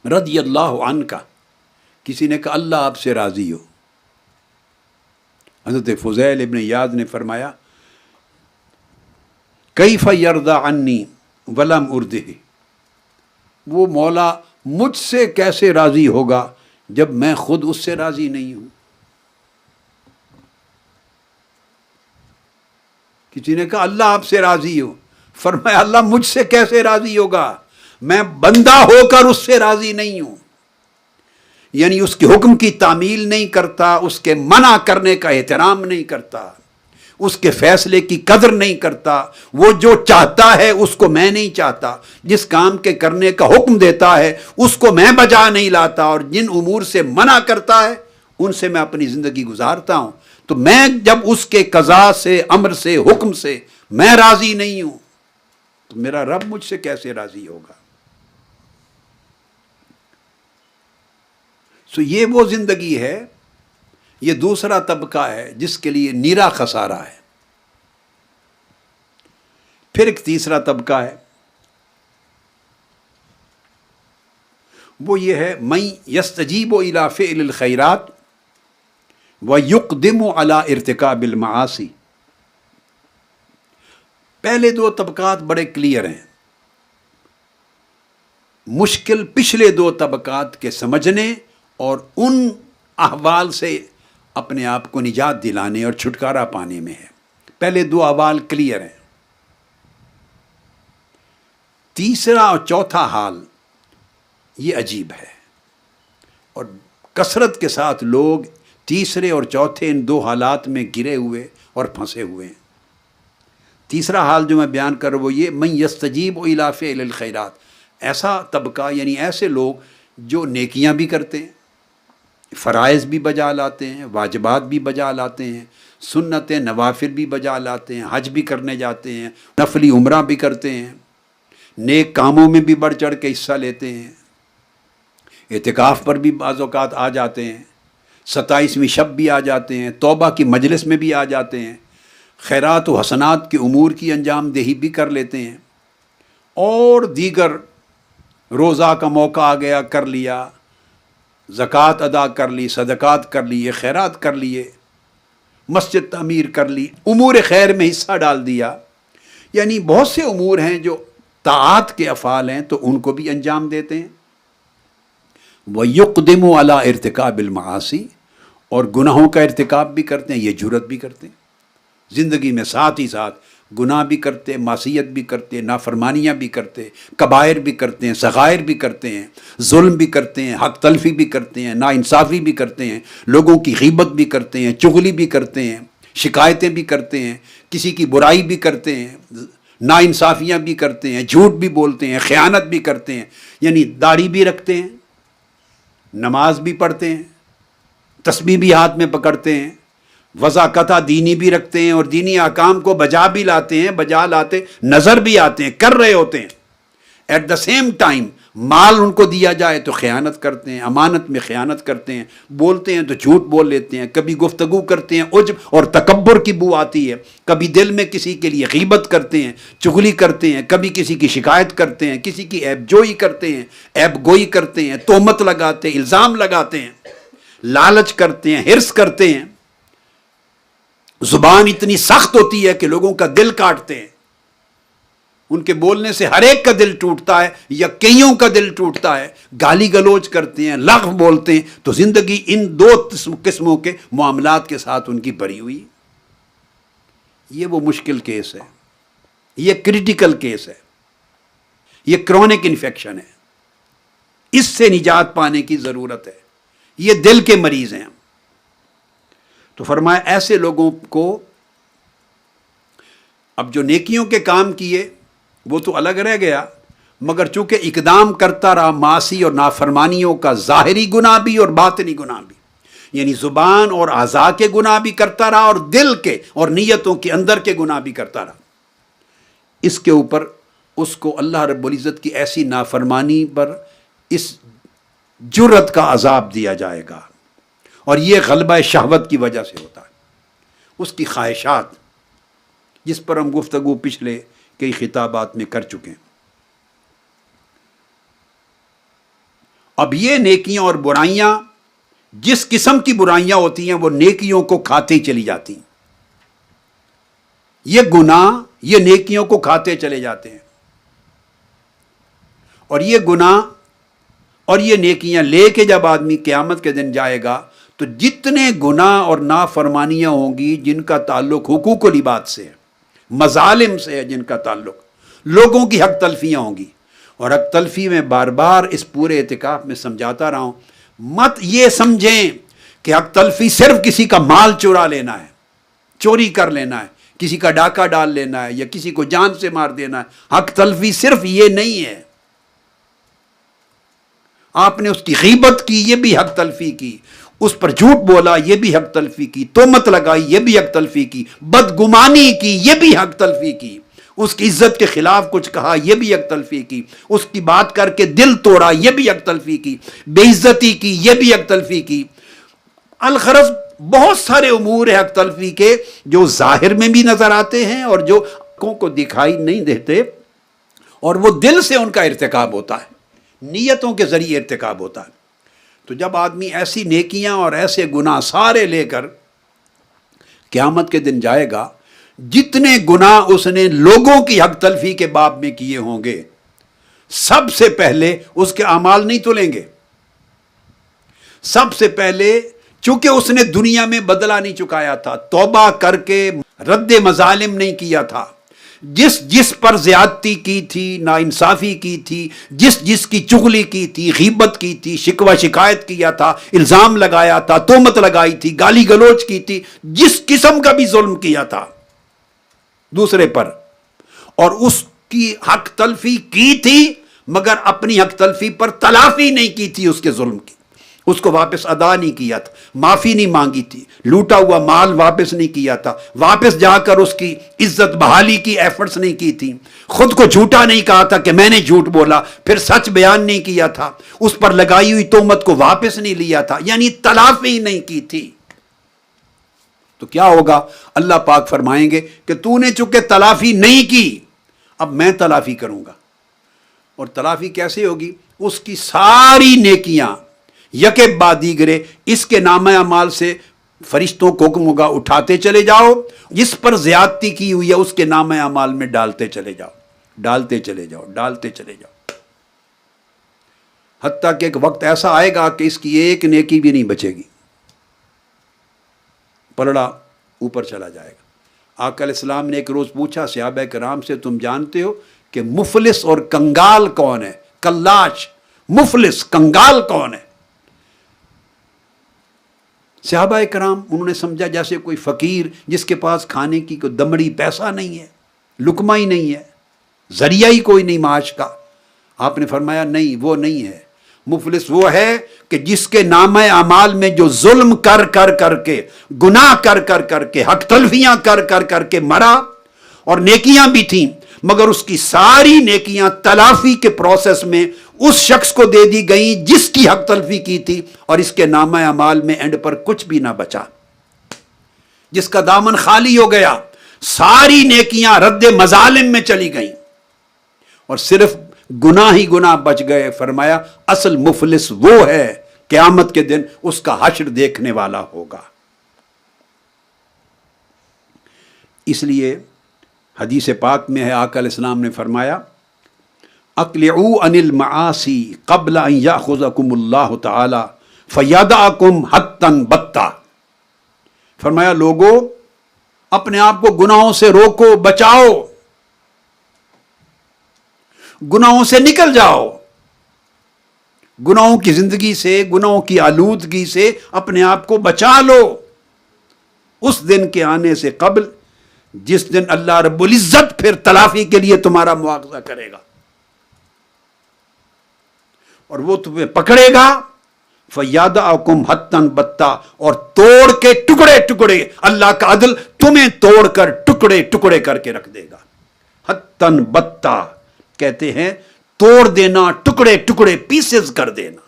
[SPEAKER 1] رضی اللہ عنہ کا، کسی نے کہا اللہ آپ سے راضی ہو۔ حضرت فضیل ابن عیاض نے فرمایا، کیف یرضی عنی ولم ارضہ، وہ مولا مجھ سے کیسے راضی ہوگا جب میں خود اس سے راضی نہیں ہوں۔ کسی نے کہا اللہ آپ سے راضی ہو، فرمایا اللہ مجھ سے کیسے راضی ہوگا، میں بندہ ہو کر اس سے راضی نہیں ہوں، یعنی اس کے حکم کی تعمیل نہیں کرتا، اس کے منع کرنے کا احترام نہیں کرتا، اس کے فیصلے کی قدر نہیں کرتا، وہ جو چاہتا ہے اس کو میں نہیں چاہتا، جس کام کے کرنے کا حکم دیتا ہے اس کو میں بجا نہیں لاتا، اور جن امور سے منع کرتا ہے ان سے میں اپنی زندگی گزارتا ہوں، تو میں جب اس کے قضاء سے، امر سے، حکم سے میں راضی نہیں ہوں تو میرا رب مجھ سے کیسے راضی ہوگا۔ سو یہ وہ زندگی ہے، یہ دوسرا طبقہ ہے جس کے لیے نیرا خسارہ ہے۔ پھر ایک تیسرا طبقہ ہے، وہ یہ ہے من یستجیب الی فعل الخیرات ویقدم علی ارتکاب المعاصی۔ پہلے دو طبقات بڑے کلیئر ہیں، مشکل پچھلے دو طبقات کے سمجھنے اور ان احوال سے اپنے آپ کو نجات دلانے اور چھٹکارا پانے میں ہے۔ پہلے دو احوال کلیئر ہیں، تیسرا اور چوتھا حال یہ عجیب ہے، اور کثرت کے ساتھ لوگ تیسرے اور چوتھے ان دو حالات میں گرے ہوئے اور پھنسے ہوئے ہیں۔ تیسرا حال جو میں بیان کر رہا ہوں وہ یہ من یستجیب الی فعل الخیرات، ایسا طبقہ یعنی ایسے لوگ جو نیکیاں بھی کرتے ہیں، فرائض بھی بجا لاتے ہیں، واجبات بھی بجا لاتے ہیں، سنتیں نوافل بھی بجا لاتے ہیں، حج بھی کرنے جاتے ہیں، نفلی عمرہ بھی کرتے ہیں، نیک کاموں میں بھی بڑھ چڑھ کے حصہ لیتے ہیں، اعتکاف پر بھی بعض اوقات آ جاتے ہیں، 27ویں شب بھی آ جاتے ہیں، توبہ کی مجلس میں بھی آ جاتے ہیں، خیرات و حسنات کے امور کی انجام دہی بھی کر لیتے ہیں، اور دیگر روزہ کا موقع آ گیا کر لیا، زکوٰۃ ادا کر لی، صدقات کر لیے، خیرات کر لیے، مسجد تعمیر کر لی، امور خیر میں حصہ ڈال دیا. یعنی بہت سے امور ہیں جو طاعات کے افعال ہیں تو ان کو بھی انجام دیتے ہیں. وَيُقْدِمُ عَلَىٰ ارتکاب المعاصی، اور گناہوں کا ارتکاب بھی کرتے ہیں، یہ جرت بھی کرتے ہیں زندگی میں، ساتھ ہی ساتھ گناہ بھی کرتے، معصیت بھی کرتے، نافرمانیاں بھی کرتے، کبائر بھی کرتے ہیں، صغائر بھی کرتے ہیں، ظلم بھی کرتے ہیں، حق تلفی بھی کرتے ہیں، ناانصافی بھی کرتے ہیں، لوگوں کی غیبت بھی کرتے ہیں، چغلی بھی کرتے ہیں، شکایتیں بھی کرتے ہیں، کسی کی برائی بھی کرتے ہیں، ناانصافیاں بھی کرتے ہیں، جھوٹ بھی بولتے ہیں، خیانت بھی کرتے ہیں. یعنی داڑھی بھی رکھتے ہیں، نماز بھی پڑھتے ہیں، تسبیح بھی ہاتھ میں پکڑتے ہیں، وضاقتہ دینی بھی رکھتے ہیں، اور دینی احکام کو بجا بھی لاتے ہیں، بجا لاتے نظر بھی آتے ہیں، کر رہے ہوتے ہیں. ایٹ دا سیم ٹائم مال ان کو دیا جائے تو خیانت کرتے ہیں، امانت میں خیانت کرتے ہیں، بولتے ہیں تو جھوٹ بول لیتے ہیں، کبھی گفتگو کرتے ہیں عجب اور تکبر کی بو آتی ہے، کبھی دل میں کسی کے لیے غیبت کرتے ہیں، چغلی کرتے ہیں، کبھی کسی کی شکایت کرتے ہیں، کسی کی عیب جوئی کرتے ہیں، عیب گوئی کرتے ہیں، تہمت لگاتے ہیں، الزام لگاتے ہیں، لالچ کرتے ہیں، حرص کرتے ہیں. زبان اتنی سخت ہوتی ہے کہ لوگوں کا دل کاٹتے ہیں، ان کے بولنے سے ہر ایک کا دل ٹوٹتا ہے یا کئیوں کا دل ٹوٹتا ہے. گالی گلوچ کرتے ہیں، لغو بولتے ہیں، تو زندگی ان دو قسموں کے معاملات کے ساتھ ان کی بھری ہوئی. یہ وہ مشکل کیس ہے، یہ کریٹیکل کیس ہے، یہ کرونک انفیکشن ہے، اس سے نجات پانے کی ضرورت ہے. یہ دل کے مریض ہیں. تو فرمایا ایسے لوگوں کو اب جو نیکیوں کے کام کیے وہ تو الگ رہ گیا، مگر چونکہ اقدام کرتا رہا معاصی اور نافرمانیوں کا، ظاہری گناہ بھی اور باطنی گناہ بھی، یعنی زبان اور اعضاء کے گناہ بھی کرتا رہا اور دل کے اور نیتوں کے اندر کے گناہ بھی کرتا رہا. اس کے اوپر اس کو اللہ رب العزت کی ایسی نافرمانی پر اس جرت کا عذاب دیا جائے گا، اور یہ غلبہ شہوت کی وجہ سے ہوتا ہے، اس کی خواہشات، جس پر ہم گفتگو پچھلے کئی خطابات میں کر چکے ہیں. اب یہ نیکیاں اور برائیاں، جس قسم کی برائیاں ہوتی ہیں وہ نیکیوں کو کھاتے ہی چلی جاتی ہیں. یہ گناہ یہ نیکیوں کو کھاتے چلے جاتے ہیں، اور یہ گناہ اور یہ نیکیاں لے کے جب آدمی قیامت کے دن جائے گا تو جتنے گناہ اور نافرمانیاں ہوں گی جن کا تعلق حقوق و لباد سے ہے، مظالم سے ہے، جن کا تعلق لوگوں کی حق تلفیاں ہوں گی. اور حق تلفی میں بار بار اس پورے اعتکاف میں سمجھاتا رہا ہوں، مت یہ سمجھیں کہ حق تلفی صرف کسی کا مال چرا لینا ہے، چوری کر لینا ہے، کسی کا ڈاکہ ڈال لینا ہے، یا کسی کو جان سے مار دینا ہے. حق تلفی صرف یہ نہیں ہے. آپ نے اس کی غیبت کی، یہ بھی حق تلفی کی، اس پر جھوٹ بولا، یہ بھی حق تلفی کی، تہمت لگائی، یہ بھی حق تلفی کی، بدگمانی کی، یہ بھی حق تلفی کی، اس کی عزت کے خلاف کچھ کہا، یہ بھی حق تلفی کی، اس کی بات کر کے دل توڑا، یہ بھی حق تلفی کی، بے عزتی کی، یہ بھی حق تلفی کی. الغرض بہت سارے امور حق تلفی کے جو ظاہر میں بھی نظر آتے ہیں اور جو آنکھوں کو دکھائی نہیں دیتے، اور وہ دل سے ان کا ارتکاب ہوتا ہے، نیتوں کے ذریعے ارتکاب ہوتا ہے. تو جب آدمی ایسی نیکیاں اور ایسے گناہ سارے لے کر قیامت کے دن جائے گا، جتنے گناہ اس نے لوگوں کی حق تلفی کے باب میں کیے ہوں گے، سب سے پہلے اس کے اعمال نہیں تلیں گے. سب سے پہلے چونکہ اس نے دنیا میں بدلہ نہیں چکایا تھا، توبہ کر کے رد مظالم نہیں کیا تھا، جس پر زیادتی کی تھی، ناانصافی کی تھی، جس کی چغلی کی تھی، غیبت کی تھی، شکوہ شکایت کیا تھا، الزام لگایا تھا، تہمت لگائی تھی، گالی گلوچ کی تھی، جس قسم کا بھی ظلم کیا تھا دوسرے پر، اور اس کی حق تلفی کی تھی، مگر اپنی حق تلفی پر تلافی نہیں کی تھی اس کے ظلم کی، اس کو واپس ادا نہیں کیا تھا، معافی نہیں مانگی تھی، لوٹا ہوا مال واپس نہیں کیا تھا، واپس جا کر اس کی عزت بحالی کی ایفرٹس نہیں کی تھی، خود کو جھوٹا نہیں کہا تھا کہ میں نے جھوٹ بولا، پھر سچ بیان نہیں کیا تھا، اس پر لگائی ہوئی تہمت کو واپس نہیں لیا تھا، یعنی تلافی نہیں کی تھی، تو کیا ہوگا؟ اللہ پاک فرمائیں گے کہ تو نے چونکہ تلافی نہیں کی، اب میں تلافی کروں گا۔ اور تلافی کیسے ہوگی؟ اس کی ساری نیکیاں یکے بعد دیگرے اس کے نامہ اعمال سے فرشتوں کو حکم ہوگا اٹھاتے چلے جاؤ، جس پر زیادتی کی ہوئی ہے اس کے نامہ اعمال میں ڈالتے چلے جاؤ، ڈالتے چلے جاؤ، ڈالتے چلے جاؤ، حتیٰ کہ ایک وقت ایسا آئے گا کہ اس کی ایک نیکی بھی نہیں بچے گی، پلڑا اوپر چلا جائے گا۔ آقا علیہ السلام نے ایک روز پوچھا صحابہ کرام سے، تم جانتے ہو کہ مفلس اور کنگال کون ہے؟ کلاش، مفلس، کنگال کون ہے؟ صحابہ کرام انہوں نے سمجھا جیسے کوئی فقیر جس کے پاس کھانے کی کوئی دمڑی پیسہ نہیں ہے، لقمہ ہی نہیں ہے، ذریعہ ہی کوئی نہیں معاش کا۔ آپ نے فرمایا نہیں، وہ نہیں ہے، مفلس وہ ہے کہ جس کے نامہ اعمال میں جو ظلم کر کے، گناہ کر کے، حق تلفیاں کر کے مرا، اور نیکیاں بھی تھیں مگر اس کی ساری نیکیاں تلافی کے پروسیس میں اس شخص کو دے دی گئیں جس کی حق تلفی کی تھی، اور اس کے نامہ اعمال میں اینڈ پر کچھ بھی نہ بچا، جس کا دامن خالی ہو گیا، ساری نیکیاں رد مظالم میں چلی گئیں اور صرف گناہ ہی گناہ بچ گئے۔ فرمایا اصل مفلس وہ ہے قیامت کے دن اس کا حشر دیکھنے والا ہوگا۔ اس لیے حدیث پاک میں ہے، آقا علیہ السلام نے فرمایا اقلعوا عن المعاصی قبل ان یاخذکم اللہ تعالی فیدعکم حتا بتا۔ فرمایا لوگو اپنے آپ کو گناہوں سے روکو، بچاؤ، گناہوں سے نکل جاؤ، گناہوں کی زندگی سے، گناہوں کی آلودگی سے اپنے آپ کو بچا لو اس دن کے آنے سے قبل جس دن اللہ رب العزت پھر تلافی کے لیے تمہارا مواخذہ کرے گا، اور وہ تمہیں پکڑے گا فَيَدْعَكُمْ حَتًّا بَتًّا، اور توڑ کے ٹکڑے ٹکڑے، اللہ کا عدل تمہیں توڑ کر ٹکڑے ٹکڑے کر کے رکھ دے گا۔ حَتًّا بَتًّا کہتے ہیں توڑ دینا، ٹکڑے ٹکڑے، پیسز کر دینا۔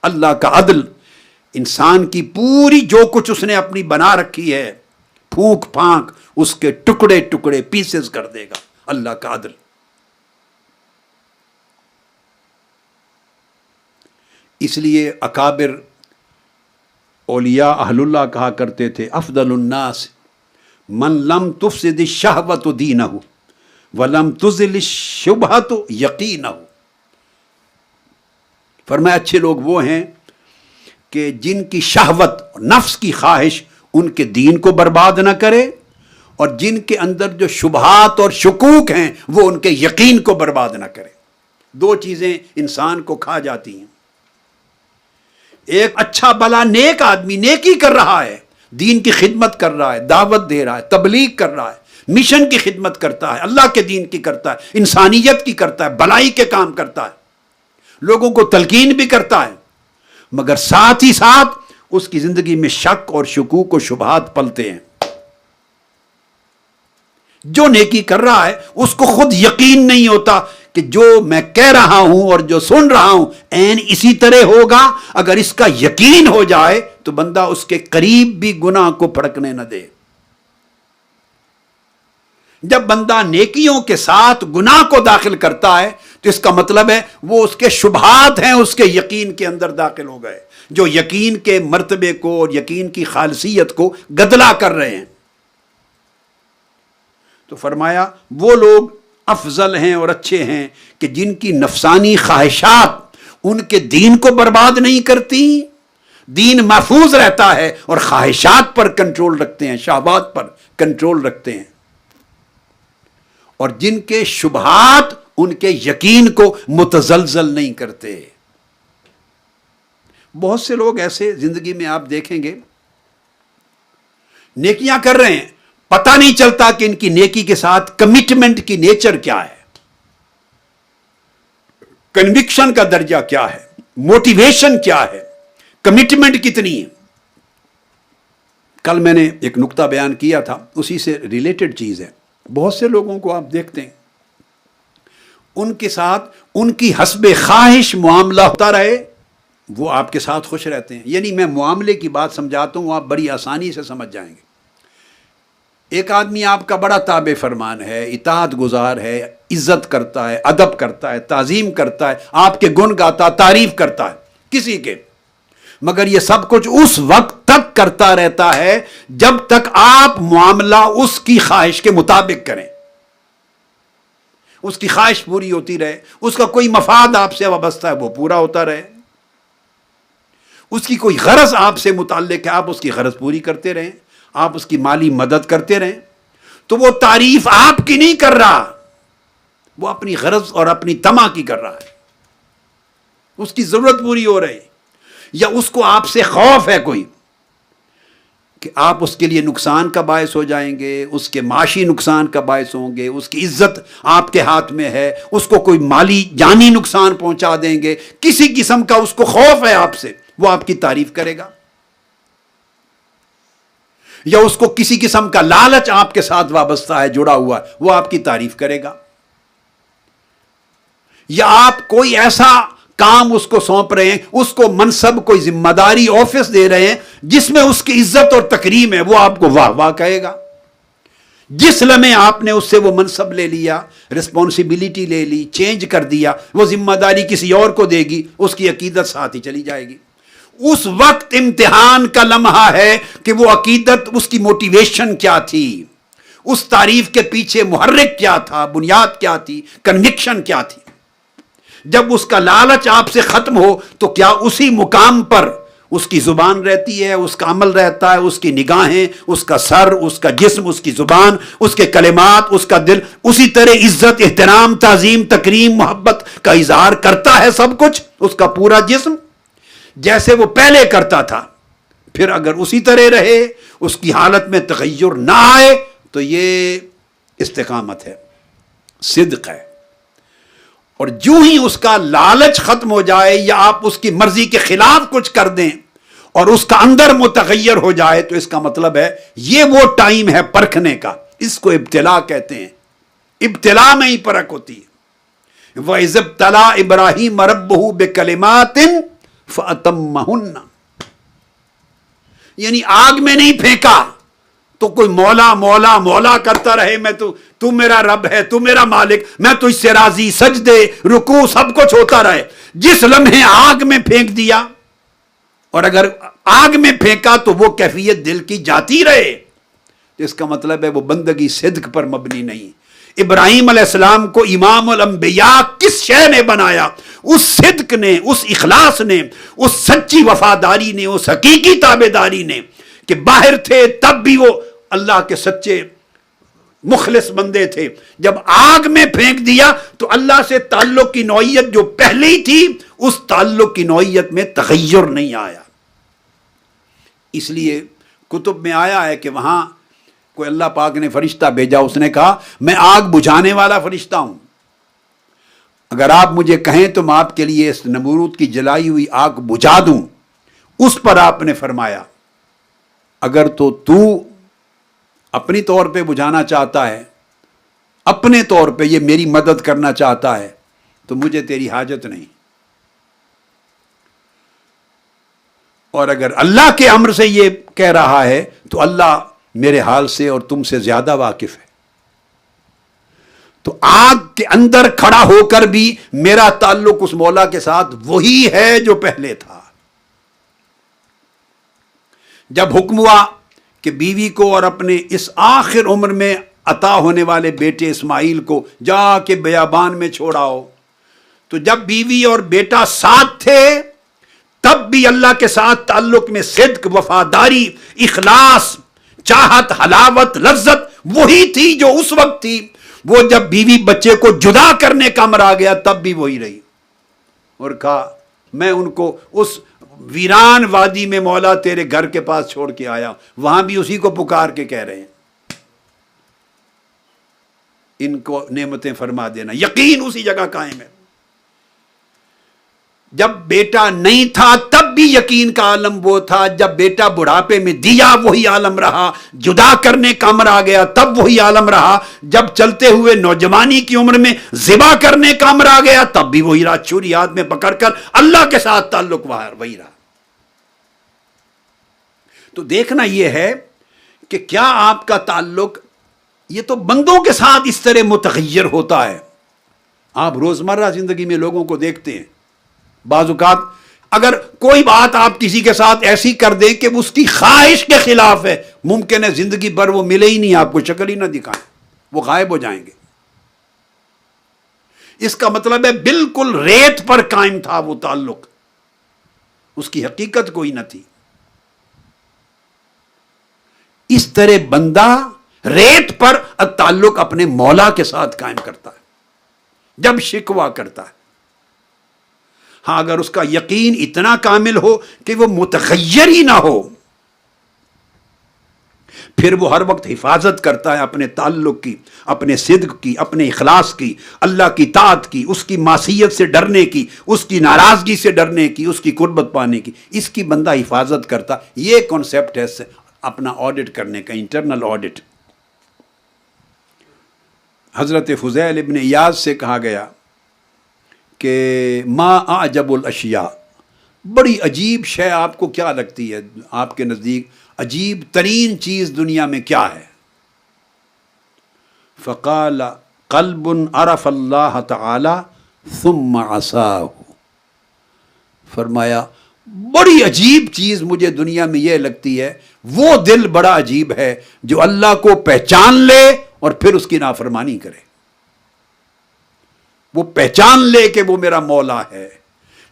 [SPEAKER 1] اللہ کا عدل انسان کی پوری جو کچھ اس نے اپنی بنا رکھی ہے، پھونک پھانک، اس کے ٹکڑے ٹکڑے، پیسز کر دے گا اللہ کا عدل۔ اس لیے اکابر اولیاء اہل اللہ کہا کرتے تھے افضل الناس من لم تفسد الشہوۃ دینہ ولم تزل الشبہۃ یقینہ۔ فرمایا اچھے لوگ وہ ہیں کہ جن کی شہوت، نفس کی خواہش ان کے دین کو برباد نہ کرے، اور جن کے اندر جو شبہات اور شکوک ہیں وہ ان کے یقین کو برباد نہ کرے۔ دو چیزیں انسان کو کھا جاتی ہیں۔ ایک اچھا بلا نیک آدمی نیکی کر رہا ہے، دین کی خدمت کر رہا ہے، دعوت دے رہا ہے، تبلیغ کر رہا ہے، مشن کی خدمت کرتا ہے، اللہ کے دین کی کرتا ہے، انسانیت کی کرتا ہے، بلائی کے کام کرتا ہے، لوگوں کو تلقین بھی کرتا ہے، مگر ساتھ ہی ساتھ اس کی زندگی میں شک اور شکوک و شبہات پلتے ہیں۔ جو نیکی کر رہا ہے اس کو خود یقین نہیں ہوتا کہ جو میں کہہ رہا ہوں اور جو سن رہا ہوں عین اسی طرح ہوگا۔ اگر اس کا یقین ہو جائے تو بندہ اس کے قریب بھی گناہ کو پھڑکنے نہ دے۔ جب بندہ نیکیوں کے ساتھ گناہ کو داخل کرتا ہے تو اس کا مطلب ہے وہ اس کے شبہات ہیں اس کے یقین کے اندر داخل ہو گئے، جو یقین کے مرتبے کو اور یقین کی خالصیت کو گدلا کر رہے ہیں۔ تو فرمایا وہ لوگ افضل ہیں اور اچھے ہیں کہ جن کی نفسانی خواہشات ان کے دین کو برباد نہیں کرتی، دین محفوظ رہتا ہے، اور خواہشات پر کنٹرول رکھتے ہیں، شہوات پر کنٹرول رکھتے ہیں، اور جن کے شبہات ان کے یقین کو متزلزل نہیں کرتے۔ بہت سے لوگ ایسے زندگی میں آپ دیکھیں گے نیکیاں کر رہے ہیں، پتہ نہیں چلتا کہ ان کی نیکی کے ساتھ کمٹمنٹ کی نیچر کیا ہے، کنوکشن کا درجہ کیا ہے، موٹیویشن کیا ہے، کمٹمنٹ کتنی ہے. کل میں نے ایک نقطہ بیان کیا تھا، اسی سے ریلیٹڈ چیز ہے. بہت سے لوگوں کو آپ دیکھتے ہیں ان کے ساتھ ان کی حسب خواہش معاملہ ہوتا رہے، وہ آپ کے ساتھ خوش رہتے ہیں. یعنی میں معاملے کی بات سمجھاتا ہوں، آپ بڑی آسانی سے سمجھ جائیں گے. ایک آدمی آپ کا بڑا تابع فرمان ہے، اطاعت گزار ہے، عزت کرتا ہے، ادب کرتا ہے، تعظیم کرتا ہے، آپ کے گن گاتا، تعریف کرتا ہے کسی کے، مگر یہ سب کچھ اس وقت تک کرتا رہتا ہے جب تک آپ معاملہ اس کی خواہش کے مطابق کریں. اس کی خواہش پوری ہوتی رہے، اس کا کوئی مفاد آپ سے وابستہ ہے وہ پورا ہوتا رہے، اس کی کوئی غرض آپ سے متعلق ہے آپ اس کی غرض پوری کرتے رہیں، آپ اس کی مالی مدد کرتے رہیں، تو وہ تعریف آپ کی نہیں کر رہا، وہ اپنی غرض اور اپنی طمع کی کر رہا ہے. اس کی ضرورت پوری ہو رہی، یا اس کو آپ سے خوف ہے کوئی کہ آپ اس کے لیے نقصان کا باعث ہو جائیں گے، اس کے معاشی نقصان کا باعث ہوں گے، اس کی عزت آپ کے ہاتھ میں ہے، اس کو کوئی مالی جانی نقصان پہنچا دیں گے، کسی قسم کا اس کو خوف ہے آپ سے، وہ آپ کی تعریف کرے گا. یا اس کو کسی قسم کا لالچ آپ کے ساتھ وابستہ ہے، جڑا ہوا ہے، وہ آپ کی تعریف کرے گا. یا آپ کوئی ایسا کام اس کو سونپ رہے ہیں، اس کو منصب، کوئی ذمہ داری، آفس دے رہے ہیں جس میں اس کی عزت اور تکریم ہے، وہ آپ کو واہ واہ کہے گا. جس لمحے آپ نے اس سے وہ منصب لے لیا، رسپانسبلٹی لے لی، چینج کر دیا، وہ ذمہ داری کسی اور کو دے گی، اس کی عقیدت ساتھ ہی چلی جائے گی. اس وقت امتحان کا لمحہ ہے کہ وہ عقیدت، اس کی موٹیویشن کیا تھی، اس تعریف کے پیچھے محرک کیا تھا، بنیاد کیا تھی، کنوکشن کیا تھی. جب اس کا لالچ آپ سے ختم ہو تو کیا اسی مقام پر اس کی زبان رہتی ہے، اس کا عمل رہتا ہے، اس کی نگاہیں، اس کا سر، اس کا جسم، اس کی زبان، اس کے کلمات، اس کا دل اسی طرح عزت، احترام، تعظیم، تکریم، محبت کا اظہار کرتا ہے، سب کچھ اس کا پورا جسم جیسے وہ پہلے کرتا تھا. پھر اگر اسی طرح رہے، اس کی حالت میں تغیر نہ آئے، تو یہ استقامت ہے، صدق ہے. اور جو ہی اس کا لالچ ختم ہو جائے، یا آپ اس کی مرضی کے خلاف کچھ کر دیں اور اس کا اندر متغیر ہو جائے، تو اس کا مطلب ہے یہ وہ ٹائم ہے پرکھنے کا. اس کو ابتلا کہتے ہیں. ابتلا میں ہی پرکھ ہوتی ہے. وَإِذِ ابْتَلَىٰ إِبْرَاهِيمَ رَبُّهُ بِكَلِمَاتٍ فَأَتَمَّهُنَّ. یعنی آگ میں نہیں پھینکا تو کوئی مولا مولا مولا کرتا رہے، میں تو میرا رب ہے، تو میرا مالک، میں تو اس سے راضی، سجدے، رکوع، سب کچھ ہوتا رہے. جس لمحے آگ میں پھینک دیا، اور اگر آگ میں پھینکا تو وہ کیفیت دل کی جاتی رہے، تو اس کا مطلب ہے وہ بندگی صدق پر مبنی نہیں. ابراہیم علیہ السلام کو امام الانبیاء کس شے نے بنایا؟ اس صدق نے، اس اخلاص نے، اس سچی وفاداری نے، اس حقیقی تابعداری نے، کہ باہر تھے تب بھی وہ اللہ کے سچے مخلص بندے تھے. جب آگ میں پھینک دیا تو اللہ سے تعلق کی نوعیت جو پہلے ہی تھی، اس تعلق کی نوعیت میں تغیر نہیں آیا. اس لیے کتب میں آیا ہے کہ وہاں کوئی اللہ پاک نے فرشتہ بھیجا، اس نے کہا میں آگ بجھانے والا فرشتہ ہوں، اگر آپ مجھے کہیں تو میں آپ کے لیے اس نمرود کی جلائی ہوئی آگ بجھا دوں. اس پر آپ نے فرمایا اگر تو اپنی طور پہ بجھانا چاہتا ہے، اپنے طور پہ یہ میری مدد کرنا چاہتا ہے، تو مجھے تیری حاجت نہیں. اور اگر اللہ کے امر سے یہ کہہ رہا ہے تو اللہ میرے حال سے اور تم سے زیادہ واقف ہے. تو آگ کے اندر کھڑا ہو کر بھی میرا تعلق اس مولا کے ساتھ وہی ہے جو پہلے تھا. جب حکم ہوا کہ بیوی کو اور اپنے اس آخر عمر میں عطا ہونے والے بیٹے اسماعیل کو جا کے بیابان میں چھوڑاؤ، تو جب بیوی اور بیٹا ساتھ تھے تب بھی اللہ کے ساتھ تعلق میں صدق، وفاداری، اخلاص، چاہت، حلاوت، لذت وہی تھی جو اس وقت تھی. وہ جب بیوی بچے کو جدا کرنے کا امر آ گیا تب بھی وہی رہی، اور کہا میں ان کو اس ویران وادی میں مولا تیرے گھر کے پاس چھوڑ کے آیا. وہاں بھی اسی کو پکار کے کہہ رہے ہیں ان کو نعمتیں فرما دینا، یقین اسی جگہ قائم ہے. جب بیٹا نہیں تھا تب بھی یقین کا عالم وہ تھا، جب بیٹا بڑھاپے میں دیا وہی عالم رہا، جدا کرنے کا امر آ گیا تب وہی عالم رہا، جب چلتے ہوئے نوجوانی کی عمر میں ذبح کرنے کا امر آ گیا تب بھی وہی رہا، چھری ہاتھ میں پکڑ کر اللہ کے ساتھ تعلق وہی رہا۔ تو دیکھنا یہ ہے کہ کیا آپ کا تعلق، یہ تو بندوں کے ساتھ اس طرح متغیر ہوتا ہے۔ آپ روزمرہ زندگی میں لوگوں کو دیکھتے ہیں، بعض اوقات اگر کوئی بات آپ کسی کے ساتھ ایسی کر دیں کہ اس کی خواہش کے خلاف ہے، ممکن ہے زندگی بھر وہ ملے ہی نہیں، آپ کو شکل ہی نہ دکھائیں، وہ غائب ہو جائیں گے۔ اس کا مطلب ہے بالکل ریت پر قائم تھا وہ تعلق، اس کی حقیقت کوئی نہ تھی۔ اس طرح بندہ ریت پر تعلق اپنے مولا کے ساتھ قائم کرتا ہے جب شکوہ کرتا ہے۔ ہاں اگر اس کا یقین اتنا کامل ہو کہ وہ متغیر ہی نہ ہو، پھر وہ ہر وقت حفاظت کرتا ہے اپنے تعلق کی، اپنے صدق کی، اپنے اخلاص کی، اللہ کی طاعت کی، اس کی معصیت سے ڈرنے کی، اس کی ناراضگی سے ڈرنے کی، اس کی قربت پانے کی، اس کی بندہ حفاظت کرتا۔ یہ کنسپٹ ہے اپنا آڈٹ کرنے کا، انٹرنل آڈٹ۔ حضرت فضیل ابن ایاز سے کہا گیا کہ ما اعجب الاشیاء، بڑی عجیب شے آپ کو کیا لگتی ہے، آپ کے نزدیک عجیب ترین چیز دنیا میں کیا ہے؟ فقال قلب عرف اللہ تعالی ثم عصاہ، فرمایا بڑی عجیب چیز مجھے دنیا میں یہ لگتی ہے، وہ دل بڑا عجیب ہے جو اللہ کو پہچان لے اور پھر اس کی نافرمانی کرے۔ وہ پہچان لے کہ وہ میرا مولا ہے،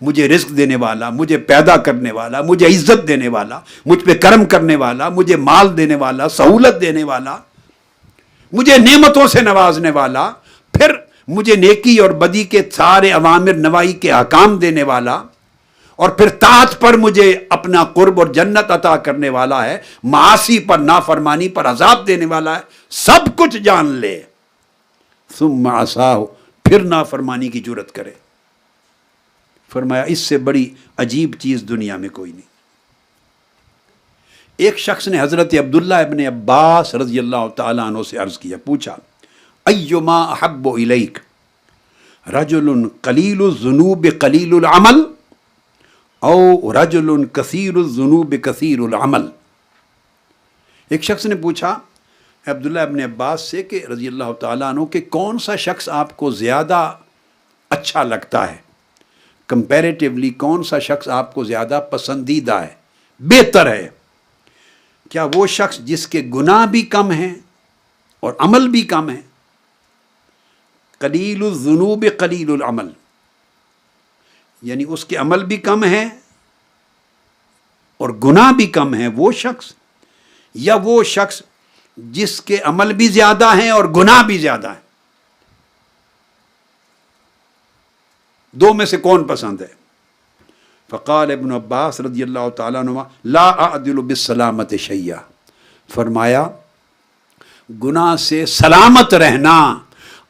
[SPEAKER 1] مجھے رزق دینے والا، مجھے پیدا کرنے والا، مجھے عزت دینے والا، مجھ پہ کرم کرنے والا، مجھے مال دینے والا، سہولت دینے والا، مجھے نعمتوں سے نوازنے والا، پھر مجھے نیکی اور بدی کے سارے اوامر نواہی کے احکام دینے والا، اور پھر طاعت پر مجھے اپنا قرب اور جنت عطا کرنے والا ہے، معاصی پر، نافرمانی پر عذاب دینے والا ہے، سب کچھ جان لے، ثم عصاہ، پھر نافرمانی کی جرت کرے۔ فرمایا اس سے بڑی عجیب چیز دنیا میں کوئی نہیں۔ ایک شخص نے حضرت عبداللہ ابن عباس رضی اللہ تعالیٰ عنہ سے عرض کیا، پوچھا ایما احب الیک رجل قلیل الذنوب قلیل العمل او رجل کثیر الذنوب کثیر العمل؟ ایک شخص نے پوچھا عبداللہ ابن عباس سے کہ رضی اللہ تعالیٰ عنہ کہ کون سا شخص آپ کو زیادہ اچھا لگتا ہے، کمپیریٹیولی کون سا شخص آپ کو زیادہ پسندیدہ ہے، بہتر ہے؟ کیا وہ شخص جس کے گناہ بھی کم ہیں اور عمل بھی کم ہے؟ قلیل الذنوب قلیل العمل، یعنی اس کے عمل بھی کم ہے اور گناہ بھی کم ہے وہ شخص، یا وہ شخص جس کے عمل بھی زیادہ ہیں اور گناہ بھی زیادہ ہیں؟ دو میں سے کون پسند ہے؟ فقال ابن عباس رضی اللہ تعالیٰ عنہ لا اعدل بالسلامت شیئا، فرمایا گناہ سے سلامت رہنا،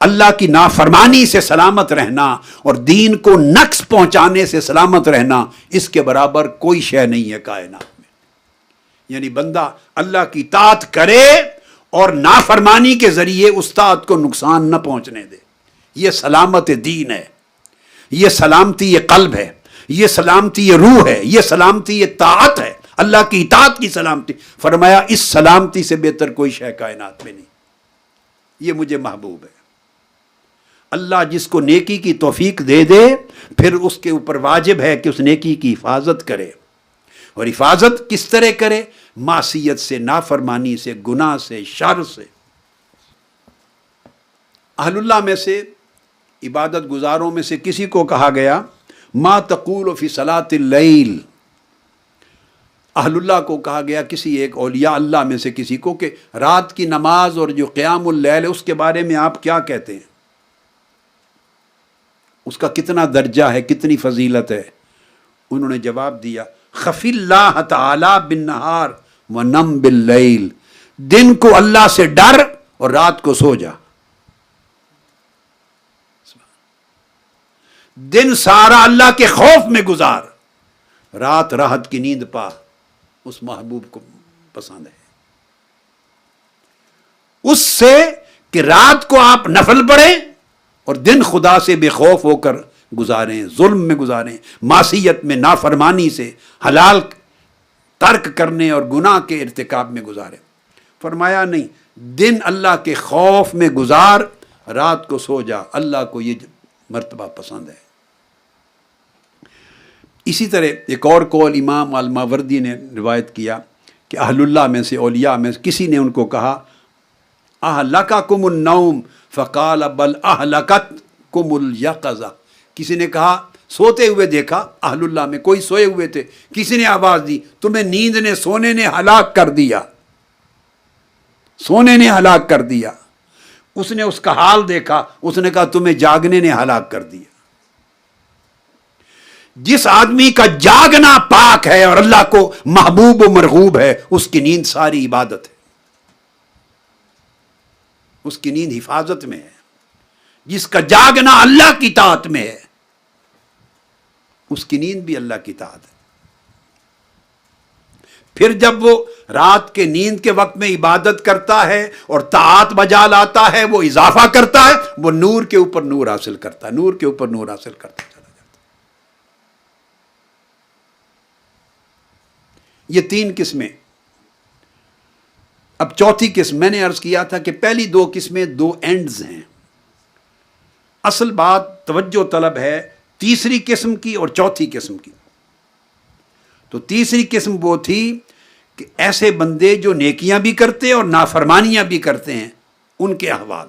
[SPEAKER 1] اللہ کی نافرمانی سے سلامت رہنا اور دین کو نقص پہنچانے سے سلامت رہنا، اس کے برابر کوئی شے نہیں ہے کائنات میں۔ یعنی بندہ اللہ کی طاعت کرے اور نافرمانی کے ذریعے استاد کو نقصان نہ پہنچنے دے، یہ سلامت دین ہے، یہ سلامتی یہ قلب ہے، یہ سلامتی یہ روح ہے، یہ سلامتی یہ طاعت ہے، اللہ کی اطاعت کی سلامتی۔ فرمایا اس سلامتی سے بہتر کوئی شے کائنات میں نہیں، یہ مجھے محبوب ہے۔ اللہ جس کو نیکی کی توفیق دے دے، پھر اس کے اوپر واجب ہے کہ اس نیکی کی حفاظت کرے، اور حفاظت کس طرح کرے؟ معصیت سے، نافرمانی سے، گناہ سے، شر سے۔ اہل اللہ میں سے، عبادت گزاروں میں سے کسی کو کہا گیا ما تقول فی صلاۃ اللیل، اہل اللہ کو کہا گیا، کسی ایک اولیاء اللہ میں سے کسی کو، کہ رات کی نماز اور جو قیام اللیل ہے اس کے بارے میں آپ کیا کہتے ہیں، اس کا کتنا درجہ ہے، کتنی فضیلت ہے؟ انہوں نے جواب دیا خف اللہ تعالی بالنہار ونم باللیل، دن کو اللہ سے ڈر اور رات کو سو جا۔ دن سارا اللہ کے خوف میں گزار، رات راحت کی نیند پا، اس محبوب کو پسند ہے۔ اس سے کہ رات کو آپ نفل پڑھیں اور دن خدا سے بے خوف ہو کر گزاریں، ظلم میں گزاریں، معصیت میں، نافرمانی سے، حلال ترک کرنے اور گناہ کے ارتکاب میں گزاریں۔ فرمایا نہیں، دن اللہ کے خوف میں گزار، رات کو سو جا، اللہ کو یہ مرتبہ پسند ہے۔ اسی طرح ایک اور قول امام الماوردی نے روایت کیا کہ اہل اللہ میں سے، اولیاء میں سے کسی نے ان کو کہا اہلککم النوم فقال بل اہلکتکم الیقظہ، کسی نے کہا سوتے ہوئے دیکھا، اہل اللہ میں کوئی سوئے ہوئے تھے، کسی نے آواز دی تمہیں نیند نے، سونے نے ہلاک کر دیا، سونے نے ہلاک کر دیا۔ اس نے اس کا حال دیکھا، اس نے کہا تمہیں جاگنے نے ہلاک کر دیا۔ جس آدمی کا جاگنا پاک ہے اور اللہ کو محبوب و مرغوب ہے، اس کی نیند ساری عبادت ہے، اس کی نیند حفاظت میں ہے۔ جس کا جاگنا اللہ کی طاعت میں ہے، اس کی نیند بھی اللہ کی طاعت ہے۔ پھر جب وہ رات کے نیند کے وقت میں عبادت کرتا ہے اور طاعت بجا لاتا ہے، وہ اضافہ کرتا ہے، وہ نور کے اوپر نور حاصل کرتا ہے، نور کے اوپر نور حاصل کرتا چلا جاتا ہے۔ یہ تین قسمیں۔ اب چوتھی قسم، میں نے عرض کیا تھا کہ پہلی دو قسمیں دو اینڈز ہیں، اصل بات توجہ طلب ہے تیسری قسم کی اور چوتھی قسم کی۔ تو تیسری قسم وہ تھی کہ ایسے بندے جو نیکیاں بھی کرتے اور نافرمانیاں بھی کرتے ہیں، ان کے احوال۔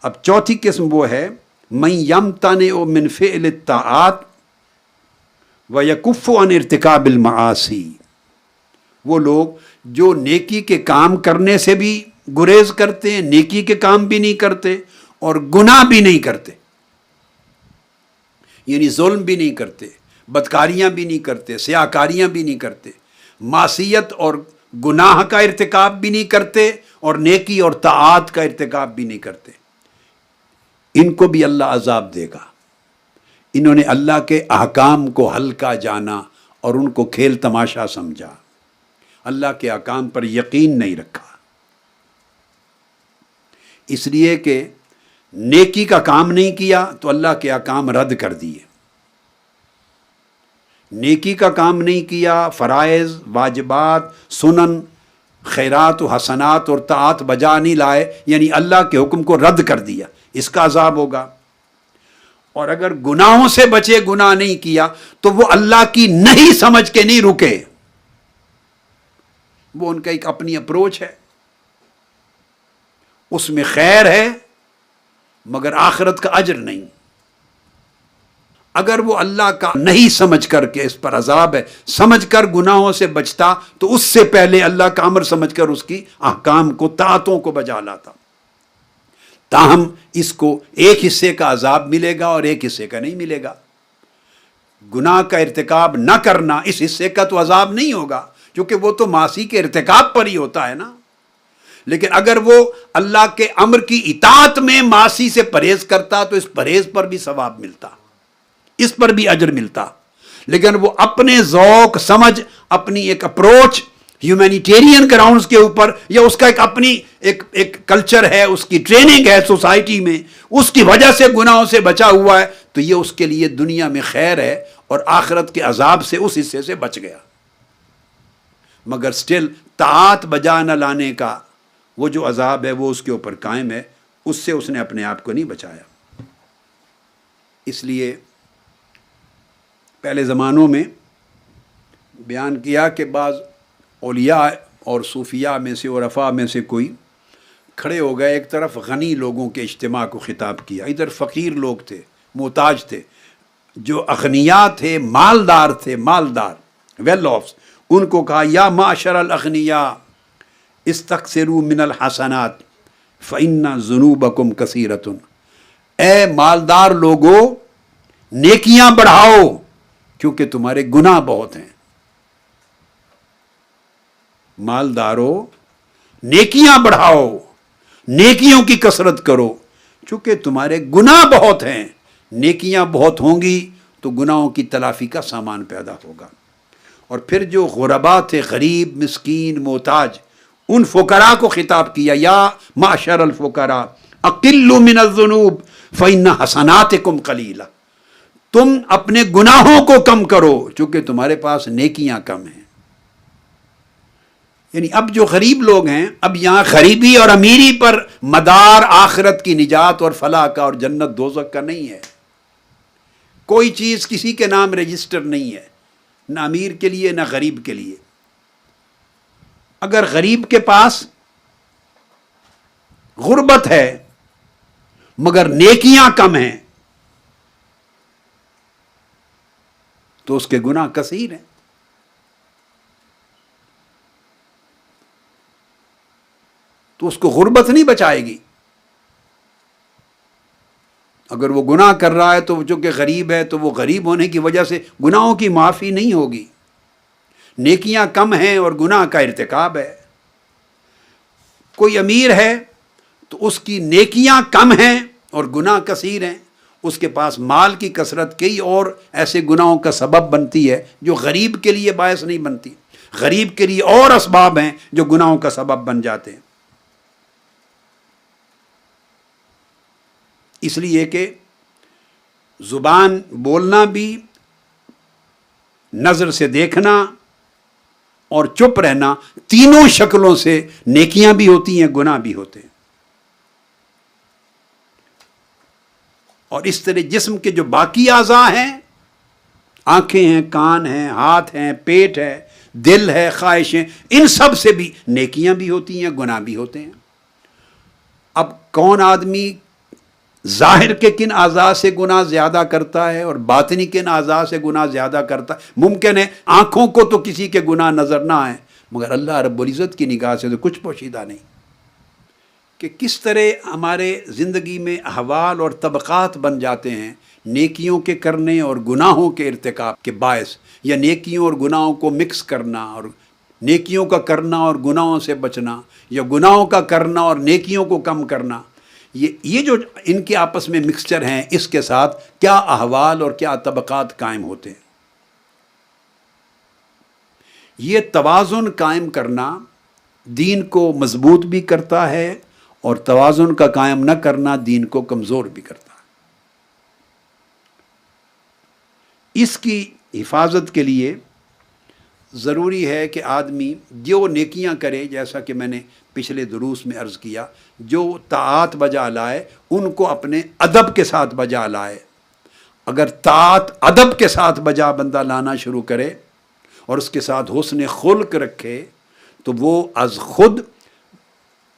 [SPEAKER 1] اب چوتھی قسم وہ ہے من یمتنع من فعل الطاعات ویکف عن ارتکاب المعاصی، وہ لوگ جو نیکی کے کام کرنے سے بھی گریز کرتے ہیں، نیکی کے کام بھی نہیں کرتے اور گناہ بھی نہیں کرتے، یعنی ظلم بھی نہیں کرتے، بدکاریاں بھی نہیں کرتے، سیاکاریاں بھی نہیں کرتے، معصیت اور گناہ کا ارتکاب بھی نہیں کرتے اور نیکی اور طاعات کا ارتکاب بھی نہیں کرتے، ان کو بھی اللہ عذاب دے گا۔ انہوں نے اللہ کے احکام کو ہلکا جانا اور ان کو کھیل تماشا سمجھا، اللہ کے احکام پر یقین نہیں رکھا، اس لیے کہ نیکی کا کام نہیں کیا تو اللہ کے احکام رد کر دیے، نیکی کا کام نہیں کیا، فرائض، واجبات، سنن، خیرات و حسنات اور طاعت بجا نہیں لائے، یعنی اللہ کے حکم کو رد کر دیا، اس کا عذاب ہوگا۔ اور اگر گناہوں سے بچے، گناہ نہیں کیا، تو وہ اللہ کی نہیں سمجھ کے نہیں رکے، وہ ان کا ایک اپنی اپروچ ہے، اس میں خیر ہے مگر آخرت کا اجر نہیں۔ اگر وہ اللہ کا نہیں سمجھ کر کے اس پر عذاب ہے، سمجھ کر گناہوں سے بچتا تو اس سے پہلے اللہ کا امر سمجھ کر اس کی احکام کو، طاعتوں کو بجا لاتا۔ تاہم اس کو ایک حصے کا عذاب ملے گا اور ایک حصے کا نہیں ملے گا۔ گناہ کا ارتکاب نہ کرنا، اس حصے کا تو عذاب نہیں ہوگا کیونکہ وہ تو معاصی کے ارتکاب پر ہی ہوتا ہے نا، لیکن اگر وہ اللہ کے امر کی اطاعت میں معاصی سے پرہیز کرتا تو اس پرہیز پر بھی ثواب ملتا، اس پر بھی اجر ملتا۔ لیکن وہ اپنے ذوق سمجھ، اپنی ایک اپروچ ہیومینیٹیرین گراؤنڈز کے اوپر، یا اس کا ایک اپنی ایک کلچر ہے، اس کی ٹریننگ ہے سوسائٹی میں، اس کی وجہ سے گناہوں سے بچا ہوا ہے، تو یہ اس کے لیے دنیا میں خیر ہے اور آخرت کے عذاب سے اس حصے سے بچ گیا۔ مگر سٹل طاعت بجا نہ لانے کا وہ جو عذاب ہے وہ اس کے اوپر قائم ہے، اس سے اس نے اپنے آپ کو نہیں بچایا۔ اس لیے پہلے زمانوں میں بیان کیا کہ بعض اولیاء اور صوفیاء میں سے، عرفاء میں سے کوئی کھڑے ہو گئے، ایک طرف غنی لوگوں کے اجتماع کو خطاب کیا، ادھر فقیر لوگ تھے، محتاج تھے، جو اغنیاء تھے، مالدار تھے، مالدار، ویل آفس، ان کو کہا یا معشر الاغنیاء استکثروا من الحسنات فإن ذنوبکم کثیرۃ، اے مالدار لوگو نیکیاں بڑھاؤ کیونکہ تمہارے گناہ بہت ہیں۔ مالدارو نیکیاں بڑھاؤ، نیکیوں کی کثرت کرو چونکہ تمہارے گناہ بہت ہیں۔ نیکیاں بہت ہوں گی تو گناہوں کی تلافی کا سامان پیدا ہوگا۔ اور پھر جو غربا تھے، غریب، مسکین، محتاج، ان فقراء کو خطاب کیا، یا معشر الفقراء اقلوا من الذنوب فإن حسناتکم قلیلہ، تم اپنے گناہوں کو کم کرو چونکہ تمہارے پاس نیکیاں کم ہیں۔ یعنی اب جو غریب لوگ ہیں، اب یہاں غریبی اور امیری پر مدار آخرت کی نجات اور فلاح کا اور جنت دوزخ کا نہیں ہے۔ کوئی چیز کسی کے نام رجسٹر نہیں ہے، نہ امیر کے لیے نہ غریب کے لیے۔ اگر غریب کے پاس غربت ہے مگر نیکیاں کم ہیں تو اس کے گناہ کثیر ہیں۔ تو اس کو غربت نہیں بچائے گی۔ اگر وہ گناہ کر رہا ہے تو چونکہ غریب ہے تو وہ غریب ہونے کی وجہ سے گناہوں کی معافی نہیں ہوگی۔ نیکیاں کم ہیں اور گناہ کا ارتکاب ہے۔ کوئی امیر ہے تو اس کی نیکیاں کم ہیں اور گناہ کثیر ہیں، اس کے پاس مال کی کثرت کئی اور ایسے گناہوں کا سبب بنتی ہے جو غریب کے لیے باعث نہیں بنتی۔ غریب کے لیے اور اسباب ہیں جو گناہوں کا سبب بن جاتے ہیں۔ اس لیے کہ زبان بولنا بھی، نظر سے دیکھنا اور چپ رہنا، تینوں شکلوں سے نیکیاں بھی ہوتی ہیں، گناہ بھی ہوتے ہیں۔ اور اس طرح جسم کے جو باقی اعضاء ہیں، آنکھیں ہیں، کان ہیں، ہاتھ ہیں، پیٹ ہے، دل ہے، خواہشیں، ان سب سے بھی نیکیاں بھی ہوتی ہیں، گناہ بھی ہوتے ہیں۔ اب کون آدمی ظاہر کے کن اعضاء سے گناہ زیادہ کرتا ہے اور باطنی کن اعضاء سے گناہ زیادہ کرتا ہے؟ ممکن ہے آنکھوں کو تو کسی کے گناہ نظر نہ آئے مگر اللہ رب العزت کی نگاہ سے تو کچھ پوشیدہ نہیں۔ کہ کس طرح ہمارے زندگی میں احوال اور طبقات بن جاتے ہیں نیکیوں کے کرنے اور گناہوں کے ارتکاب کے باعث، یا نیکیوں اور گناہوں کو مکس کرنا، اور نیکیوں کا کرنا اور گناہوں سے بچنا، یا گناہوں کا کرنا اور نیکیوں کو کم کرنا۔ یہ جو ان کے آپس میں مکسچر ہیں، اس کے ساتھ کیا احوال اور کیا طبقات قائم ہوتے ہیں۔ یہ توازن قائم کرنا دین کو مضبوط بھی کرتا ہے اور توازن کا قائم نہ کرنا دین کو کمزور بھی کرتا ہے۔ اس کی حفاظت کے لیے ضروری ہے کہ آدمی جو نیکیاں کرے، جیسا کہ میں نے پچھلے دروس میں عرض کیا، جو طاعات بجا لائے ان کو اپنے ادب کے ساتھ بجا لائے۔ اگر طاعت ادب کے ساتھ بجا بندہ لانا شروع کرے اور اس کے ساتھ حسن خلق رکھے تو وہ از خود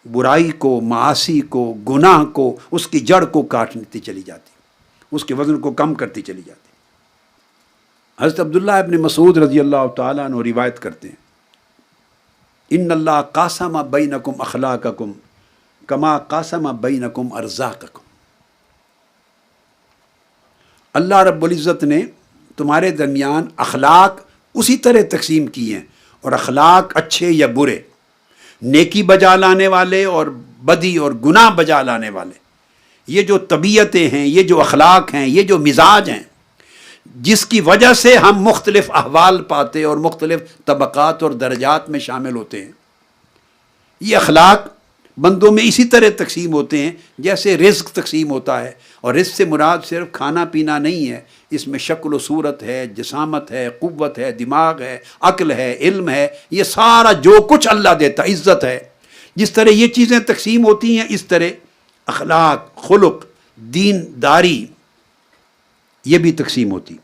[SPEAKER 1] برائی کو، معاصی کو، گناہ کو، اس کی جڑ کو کاٹتی چلی جاتی، اس کے وزن کو کم کرتی چلی جاتی۔ حضرت عبداللہ ابن مسعود رضی اللہ تعالیٰ عنہ روایت کرتے ہیں، ان اللہ قاسم بینکم اخلاقکم کما قاسم بینکم ارزاقکم۔ اللہ رب العزت نے تمہارے درمیان اخلاق اسی طرح تقسیم کی ہیں، اور اخلاق اچھے یا برے، نیکی بجا لانے والے اور بدی اور گناہ بجا لانے والے، یہ جو طبیعتیں ہیں، یہ جو اخلاق ہیں، یہ جو مزاج ہیں، جس کی وجہ سے ہم مختلف احوال پاتے اور مختلف طبقات اور درجات میں شامل ہوتے ہیں۔ یہ اخلاق بندوں میں اسی طرح تقسیم ہوتے ہیں جیسے رزق تقسیم ہوتا ہے، اور رزق سے مراد صرف کھانا پینا نہیں ہے، اس میں شکل و صورت ہے، جسامت ہے، قوت ہے، دماغ ہے، عقل ہے، علم ہے، یہ سارا جو کچھ اللہ دیتا، عزت ہے۔ جس طرح یہ چیزیں تقسیم ہوتی ہیں اس طرح اخلاق، خلق، دین داری یہ بھی تقسیم ہوتی۔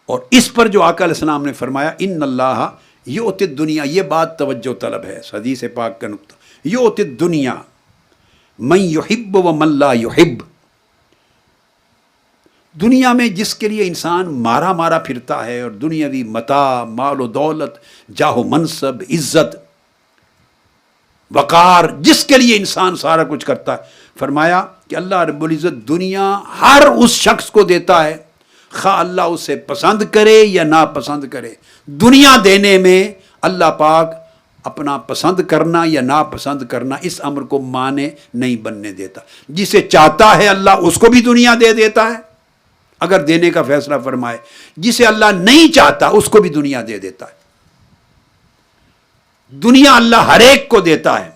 [SPEAKER 1] اور اس پر جو آقا علیہ السلام نے فرمایا ان اللہ یؤتی الدنیا، یہ بات توجہ طلب ہے، حدیث پاک کا نقطہ، یؤتی الدنیا من یحب و من لا یحب، دنیا میں جس کے لیے انسان مارا مارا پھرتا ہے اور دنیاوی متاع، مال و دولت، جاہ و منصب، عزت، وقار، جس کے لیے انسان سارا کچھ کرتا ہے، فرمایا کہ اللہ رب العزت دنیا ہر اس شخص کو دیتا ہے، خواہ اللہ اسے پسند کرے یا ناپسند کرے۔ دنیا دینے میں اللہ پاک اپنا پسند کرنا یا ناپسند کرنا اس امر کو مانے نہیں بننے دیتا. جسے چاہتا ہے اللہ اس کو بھی دنیا دے دیتا ہے اگر دینے کا فیصلہ فرمائے، جسے اللہ نہیں چاہتا اس کو بھی دنیا دے دیتا ہے. دنیا اللہ ہر ایک کو دیتا ہے،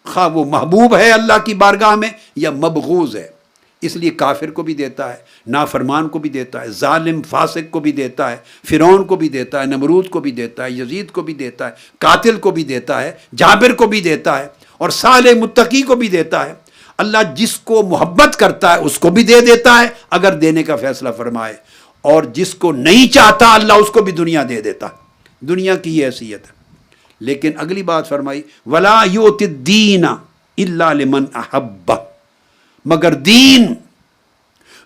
[SPEAKER 1] خواہ وہ محبوب ہے اللہ کی بارگاہ میں یا مبغوض ہے. اس لیے کافر کو بھی دیتا ہے، نافرمان کو بھی دیتا ہے، ظالم فاسق کو بھی دیتا ہے، فرعون کو بھی دیتا ہے، نمرود کو بھی دیتا ہے، یزید کو بھی دیتا ہے، قاتل کو بھی دیتا ہے، جابر کو بھی دیتا ہے، اور صالح متقی کو بھی دیتا ہے. اللہ جس کو محبت کرتا ہے اس کو بھی دے دیتا ہے اگر دینے کا فیصلہ فرمائے، اور جس کو نہیں چاہتا اللہ اس کو بھی دنیا دے دیتا ہے. دنیا کی یہ حیثیت ہے. لیکن اگلی بات فرمائی وَلَا يُؤْتِ الدِّينَ إِلَّا لِمَنْ أَحَبَّ، مگر دین،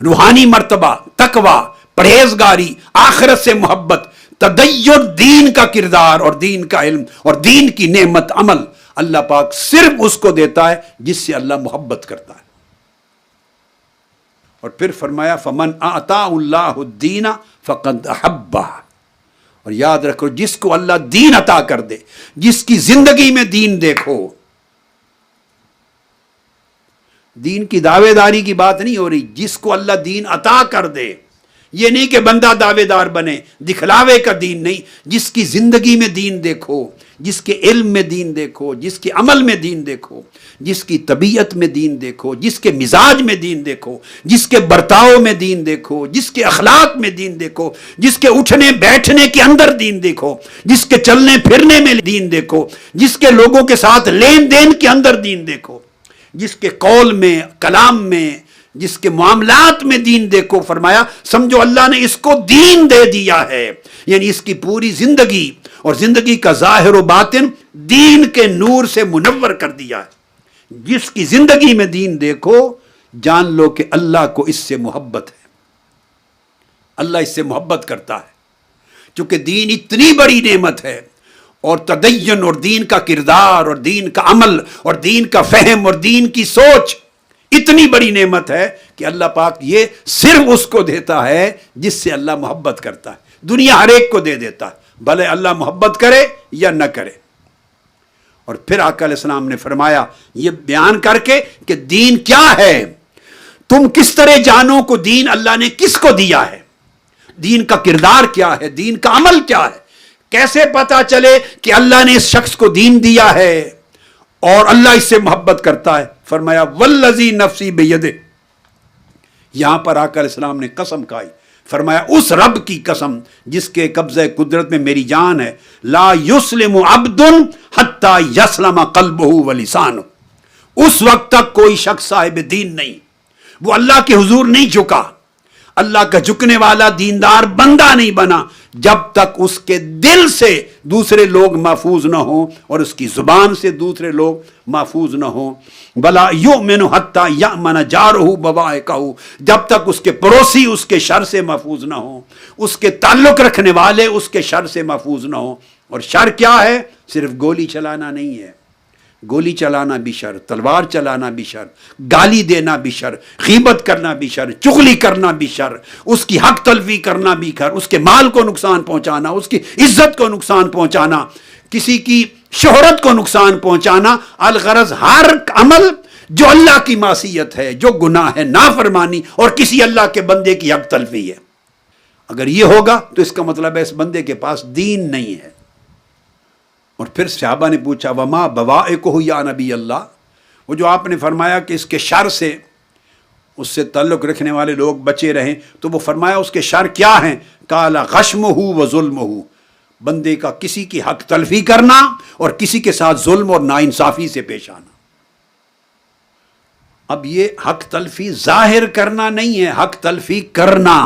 [SPEAKER 1] روحانی مرتبہ، تقوی، پرہیزگاری، آخرت سے محبت، تدین دین کا کردار اور دین کا علم اور دین کی نعمت عمل اللہ پاک صرف اس کو دیتا ہے جس سے اللہ محبت کرتا ہے. اور پھر فرمایا فَمَنْ أَعْطَاهُ اللَّهُ الدِّينَ فَقَدْ أَحَبَّهُ. اور یاد رکھو جس کو اللہ دین عطا کر دے، جس کی زندگی میں دین دیکھو، دین کی دعوے داری کی بات نہیں ہو رہی، جس کو اللہ دین عطا کر دے. یہ نہیں کہ بندہ دعوے دار بنے، دکھلاوے کا دین نہیں. جس کی زندگی میں دین دیکھو، جس کے علم میں دین دیکھو، جس کے عمل میں دین دیکھو، جس کی طبیعت میں دین دیکھو، جس کے مزاج میں دین دیکھو، جس کے برتاؤ میں دین دیکھو، جس کے اخلاق میں دین دیکھو، جس کے اٹھنے بیٹھنے کے اندر دین دیکھو، جس کے چلنے پھرنے میں دین دیکھو، جس کے لوگوں کے ساتھ لین دین کے اندر دین دیکھو، جس کے قول میں، کلام میں، جس کے معاملات میں دین دیکھو. فرمایا سمجھو اللہ نے اس کو دین دے دیا ہے، یعنی اس کی پوری زندگی اور زندگی کا ظاہر و باطن دین کے نور سے منور کر دیا ہے. جس کی زندگی میں دین دیکھو جان لو کہ اللہ کو اس سے محبت ہے، اللہ اس سے محبت کرتا ہے. چونکہ دین اتنی بڑی نعمت ہے، اور تدین اور دین کا کردار اور دین کا عمل اور دین کا فہم اور دین کی سوچ اتنی بڑی نعمت ہے کہ اللہ پاک یہ صرف اس کو دیتا ہے جس سے اللہ محبت کرتا ہے. دنیا ہر ایک کو دے دیتا ہے، بھلے اللہ محبت کرے یا نہ کرے. اور پھر آقا علیہ السلام نے فرمایا یہ بیان کر کے کہ دین کیا ہے، تم کس طرح جانو کو دین اللہ نے کس کو دیا ہے، دین کا کردار کیا ہے، دین کا عمل کیا ہے، کیسے پتا چلے کہ اللہ نے اس شخص کو دین دیا ہے اور اللہ اس سے محبت کرتا ہے. فرمایا والذی نفسی بیدہ. یہاں پر آقا علیہ السلام نے قسم کھائی، فرمایا اس رب کی قسم جس کے قبضہ قدرت میں میری جان ہے، لا یسلم عبد حتی یسلم قلبہ ولسانہ. اس وقت تک کوئی شخص صاحب دین نہیں، وہ اللہ کے حضور نہیں جھکا، اللہ کا جھکنے والا دیندار بندہ نہیں بنا جب تک اس کے دل سے دوسرے لوگ محفوظ نہ ہوں اور اس کی زبان سے دوسرے لوگ محفوظ نہ ہوں. بلا یؤمن حتی یأمن جارہ بوائقہ، جب تک اس کے پڑوسی اس کے شر سے محفوظ نہ ہوں، اس کے تعلق رکھنے والے اس کے شر سے محفوظ نہ ہوں. اور شر کیا ہے؟ صرف گولی چلانا نہیں ہے، گولی چلانا بھی شر، تلوار چلانا بھی شر، گالی دینا بھی شر، غیبت کرنا بھی شر، چغلی کرنا بھی شر، اس کی حق تلفی کرنا بھی شر، اس کے مال کو نقصان پہنچانا، اس کی عزت کو نقصان پہنچانا، کسی کی شہرت کو نقصان پہنچانا. الغرض ہر عمل جو اللہ کی معصیت ہے، جو گناہ ہے، نافرمانی اور کسی اللہ کے بندے کی حق تلفی ہے. اگر یہ ہوگا تو اس کا مطلب ہے اس بندے کے پاس دین نہیں ہے. اور پھر صحابہ نے پوچھا وما بوائقہ یا نبی اللہ، وہ جو آپ نے فرمایا کہ اس کے شر سے، اس سے تعلق رکھنے والے لوگ بچے رہیں، تو وہ فرمایا اس کے شر کیا ہیں؟ قال غشمہ و ظلمہ، بندے کا کسی کی حق تلفی کرنا اور کسی کے ساتھ ظلم اور ناانصافی سے پیش آنا. اب یہ حق تلفی ظاہر کرنا نہیں ہے، حق تلفی کرنا.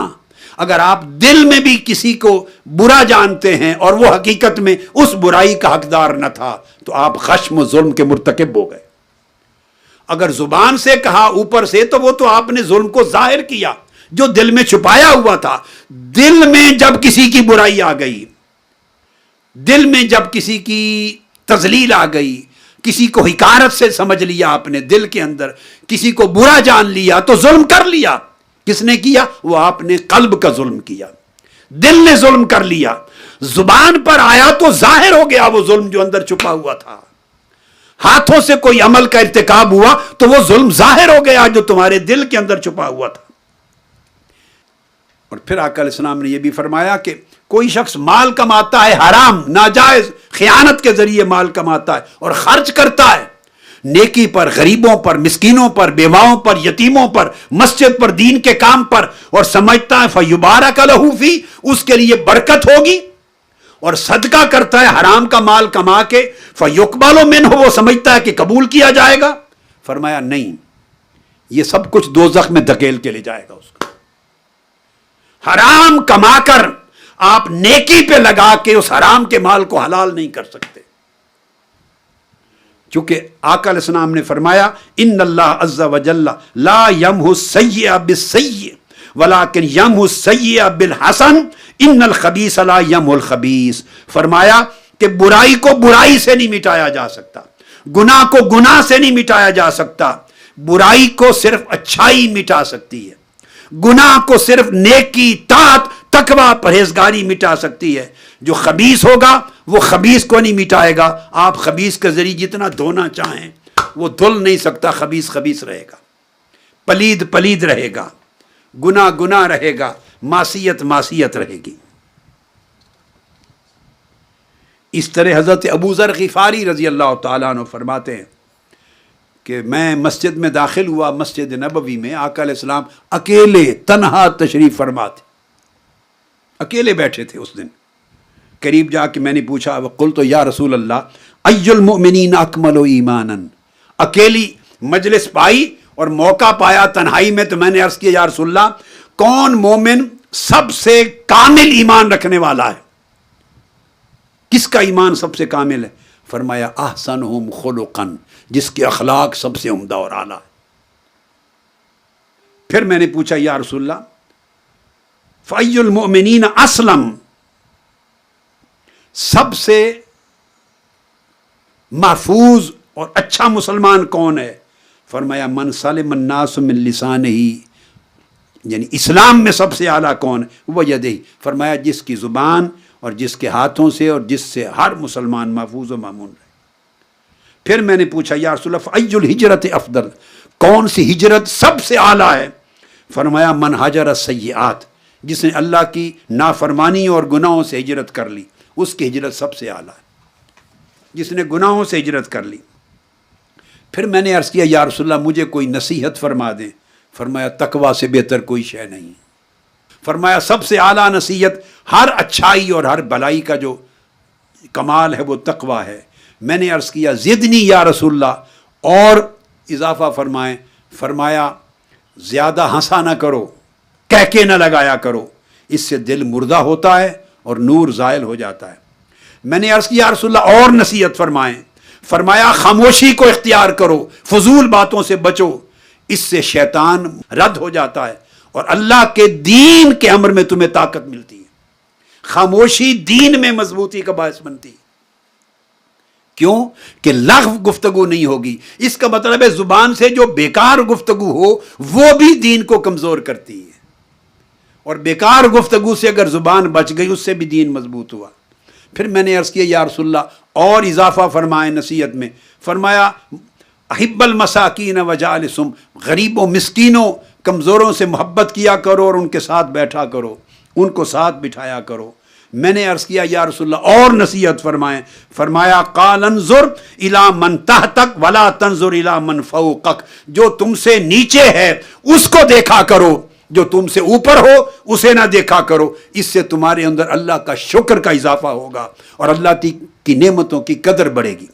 [SPEAKER 1] اگر آپ دل میں بھی کسی کو برا جانتے ہیں اور وہ حقیقت میں اس برائی کا حقدار نہ تھا تو آپ خشم و ظلم کے مرتکب ہو گئے. اگر زبان سے کہا اوپر سے تو وہ تو آپ نے ظلم کو ظاہر کیا، جو دل میں چھپایا ہوا تھا. دل میں جب کسی کی برائی آ گئی، دل میں جب کسی کی تذلیل آ گئی، کسی کو حقارت سے سمجھ لیا آپ نے، دل کے اندر کسی کو برا جان لیا تو ظلم کر لیا. کس نے کیا؟ وہ آپ نے قلب کا ظلم کیا، دل نے ظلم کر لیا، زبان پر آیا تو ظاہر ہو گیا وہ ظلم جو اندر چھپا ہوا تھا، ہاتھوں سے کوئی عمل کا ارتکاب ہوا تو وہ ظلم ظاہر ہو گیا جو تمہارے دل کے اندر چھپا ہوا تھا۔ اور پھر آقا علیہ السلام نے یہ بھی فرمایا کہ کوئی شخص مال کماتا ہے حرام، ناجائز، خیانت کے ذریعے مال کماتا ہے اور خرچ کرتا ہے نیکی پر، غریبوں پر، مسکینوں پر، بیواؤں پر، یتیموں پر، مسجد پر، دین کے کام پر، اور سمجھتا ہے فَيُبَارَكَ لَهُ فِي، اس کے لیے برکت ہوگی، اور صدقہ کرتا ہے حرام کا مال کما کے فَيُقْبَلُ مِنْهُ، وہ سمجھتا ہے کہ قبول کیا جائے گا، فرمایا نہیں، یہ سب کچھ دوزخ میں دھکیل کے لے جائے گا اس کو۔ حرام کما کر آپ نیکی پہ لگا کے اس حرام کے مال کو حلال نہیں کر سکتے، چونکہ آقا علیہ السلام نے فرمایا ان اللہ عز وجل لا یمحو السیئ بالسیئ ولکن یمحو السیئ بالحسن ان الخبیث لا یمحو الخبیث، فرمایا کہ برائی کو برائی سے نہیں مٹایا جا سکتا، گناہ کو گناہ سے نہیں مٹایا جا سکتا، برائی کو صرف اچھائی مٹا سکتی ہے، گناہ کو صرف نیکی، طاعت، تقوی، پرہیزگاری مٹا سکتی ہے، جو خبیث ہوگا وہ خبیث کو نہیں مٹائے گا، آپ خبیث کے ذریعے جتنا دھونا چاہیں وہ دھل نہیں سکتا، خبیث خبیث رہے گا، پلید پلید رہے گا، گناہ گناہ رہے گا، معصیت معصیت رہے گی۔ اس طرح حضرت ابو ذر غفاری رضی اللہ تعالیٰ عنہ فرماتے ہیں کہ میں مسجد میں داخل ہوا، مسجد نبوی میں، آقا علیہ السلام اکیلے تنہا تشریف فرما تھے، اکیلے بیٹھے تھے اس دن۔ قریب جا کے میں نے پوچھا وقلت یا رسول اللہ ای المؤمنین اکمل ایمانا، اکیلی مجلس پائی اور موقع پایا تنہائی میں، تو میں نے عرض کیا یا رسول اللہ کون مومن سب سے کامل ایمان رکھنے والا ہے، کس کا ایمان سب سے کامل ہے؟ فرمایا احسنہم خلقا، جس کے اخلاق سب سے عمدہ اور اعلیٰ ہے۔ پھر میں نے پوچھا یا رسول اللہ فَأَيُّ الْمُؤْمِنِينَ أَسْلَمَ، سب سے محفوظ اور اچھا مسلمان کون ہے؟ فرمایا من سلم الناس من لسانہ، یعنی اسلام میں سب سے اعلیٰ کون ہے؟ وہ یدہ، فرمایا جس کی زبان اور جس کے ہاتھوں سے اور جس سے ہر مسلمان محفوظ و مامون رہے۔ پھر میں نے پوچھا یا رسول اللہ فَأَيُّ الْحِجْرَةِ أَفْضَلُ، کون سی ہجرت سب سے اعلیٰ ہے؟ فرمایا من ہجر السیئات، جس نے اللہ کی نافرمانی اور گناہوں سے ہجرت کر لی، اس کی ہجرت سب سے اعلیٰ ہے، جس نے گناہوں سے ہجرت کر لی۔ پھر میں نے عرض کیا یا رسول اللہ مجھے کوئی نصیحت فرما دیں، فرمایا تقوی سے بہتر کوئی شے نہیں، فرمایا سب سے اعلیٰ نصیحت، ہر اچھائی اور ہر بلائی کا جو کمال ہے وہ تقوی ہے۔ میں نے عرض کیا زدنی یا رسول اللہ، اور اضافہ فرمائیں، فرمایا زیادہ ہنسا نہ کرو، کہکے نہ لگایا کرو، اس سے دل مردہ ہوتا ہے اور نور زائل ہو جاتا ہے۔ میں نے عرض کیا یا رسول اللہ اور نصیحت فرمائیں، فرمایا خاموشی کو اختیار کرو، فضول باتوں سے بچو، اس سے شیطان رد ہو جاتا ہے اور اللہ کے دین کے امر میں تمہیں طاقت ملتی ہے۔ خاموشی دین میں مضبوطی کا باعث بنتی ہے، کیوں کہ لغو گفتگو نہیں ہوگی، اس کا مطلب ہے زبان سے جو بیکار گفتگو ہو وہ بھی دین کو کمزور کرتی ہے، اور بیکار گفتگو سے اگر زبان بچ گئی اس سے بھی دین مضبوط ہوا۔ پھر میں نے عرض کیا یا رسول اللہ اور اضافہ فرمائیں نصیحت میں، فرمایا احب المساکین وجالسہم، غریبوں مسکینوں کمزوروں سے محبت کیا کرو اور ان کے ساتھ بیٹھا کرو، ان کو ساتھ بٹھایا کرو۔ میں نے عرض کیا یا رسول اللہ اور نصیحت فرمائیں، فرمایا قال انظر الی من تحتک ولا تنظر الی من فوقک، جو تم سے نیچے ہے اس کو دیکھا کرو، جو تم سے اوپر ہو اسے نہ دیکھا کرو، اس سے تمہارے اندر اللہ کا شکر کا اضافہ ہوگا اور اللہ کی نعمتوں کی قدر بڑھے گی۔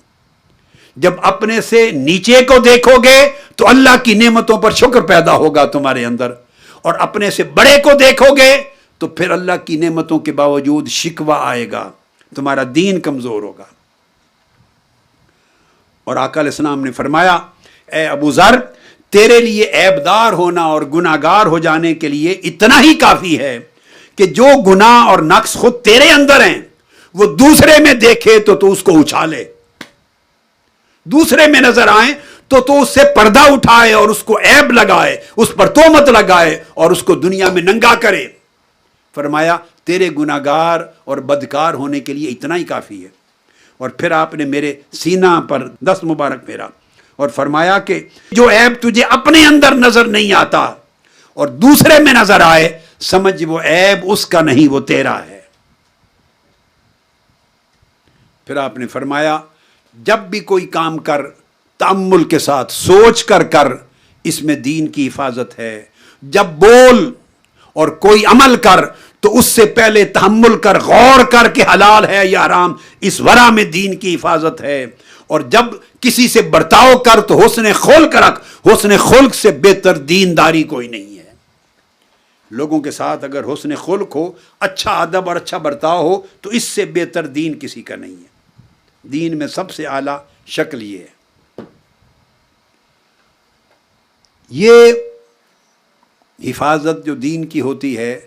[SPEAKER 1] جب اپنے سے نیچے کو دیکھو گے تو اللہ کی نعمتوں پر شکر پیدا ہوگا تمہارے اندر، اور اپنے سے بڑے کو دیکھو گے تو پھر اللہ کی نعمتوں کے باوجود شکوہ آئے گا، تمہارا دین کمزور ہوگا۔ اور آقا علیہ السلام نے فرمایا اے ابو ذر، تیرے لیے عیبدار ہونا اور گناہگار ہو جانے کے لیے اتنا ہی کافی ہے کہ جو گناہ اور نقص خود تیرے اندر ہیں وہ دوسرے میں دیکھے تو اس کو اچھالے، دوسرے میں نظر آئیں تو اس سے پردہ اٹھائے اور اس کو عیب لگائے، اس پر تہمت لگائے اور اس کو دنیا میں ننگا کرے۔ فرمایا تیرے گناہگار اور بدکار ہونے کے لیے اتنا ہی کافی ہے۔ اور پھر آپ نے میرے سینہ پر دست مبارک پھیرا اور فرمایا کہ جو عیب تجھے اپنے اندر نظر نہیں آتا اور دوسرے میں نظر آئے، سمجھ وہ عیب اس کا نہیں، وہ تیرا ہے۔ پھر آپ نے فرمایا جب بھی کوئی کام کر تأمل کے ساتھ سوچ کر کر، اس میں دین کی حفاظت ہے۔ جب بول اور کوئی عمل کر تو اس سے پہلے تحمل کر، غور کر کے حلال ہے یا حرام، اس ورع میں دین کی حفاظت ہے۔ اور جب کسی سے برتاؤ کر تو حسن خلق رکھ، حسن خلق سے بہتر دینداری کوئی نہیں ہے۔ لوگوں کے ساتھ اگر حسن خلق ہو، اچھا ادب اور اچھا برتاؤ ہو، تو اس سے بہتر دین کسی کا نہیں ہے۔ دین میں سب سے اعلیٰ شکل یہ ہے۔ یہ حفاظت جو دین کی ہوتی ہے،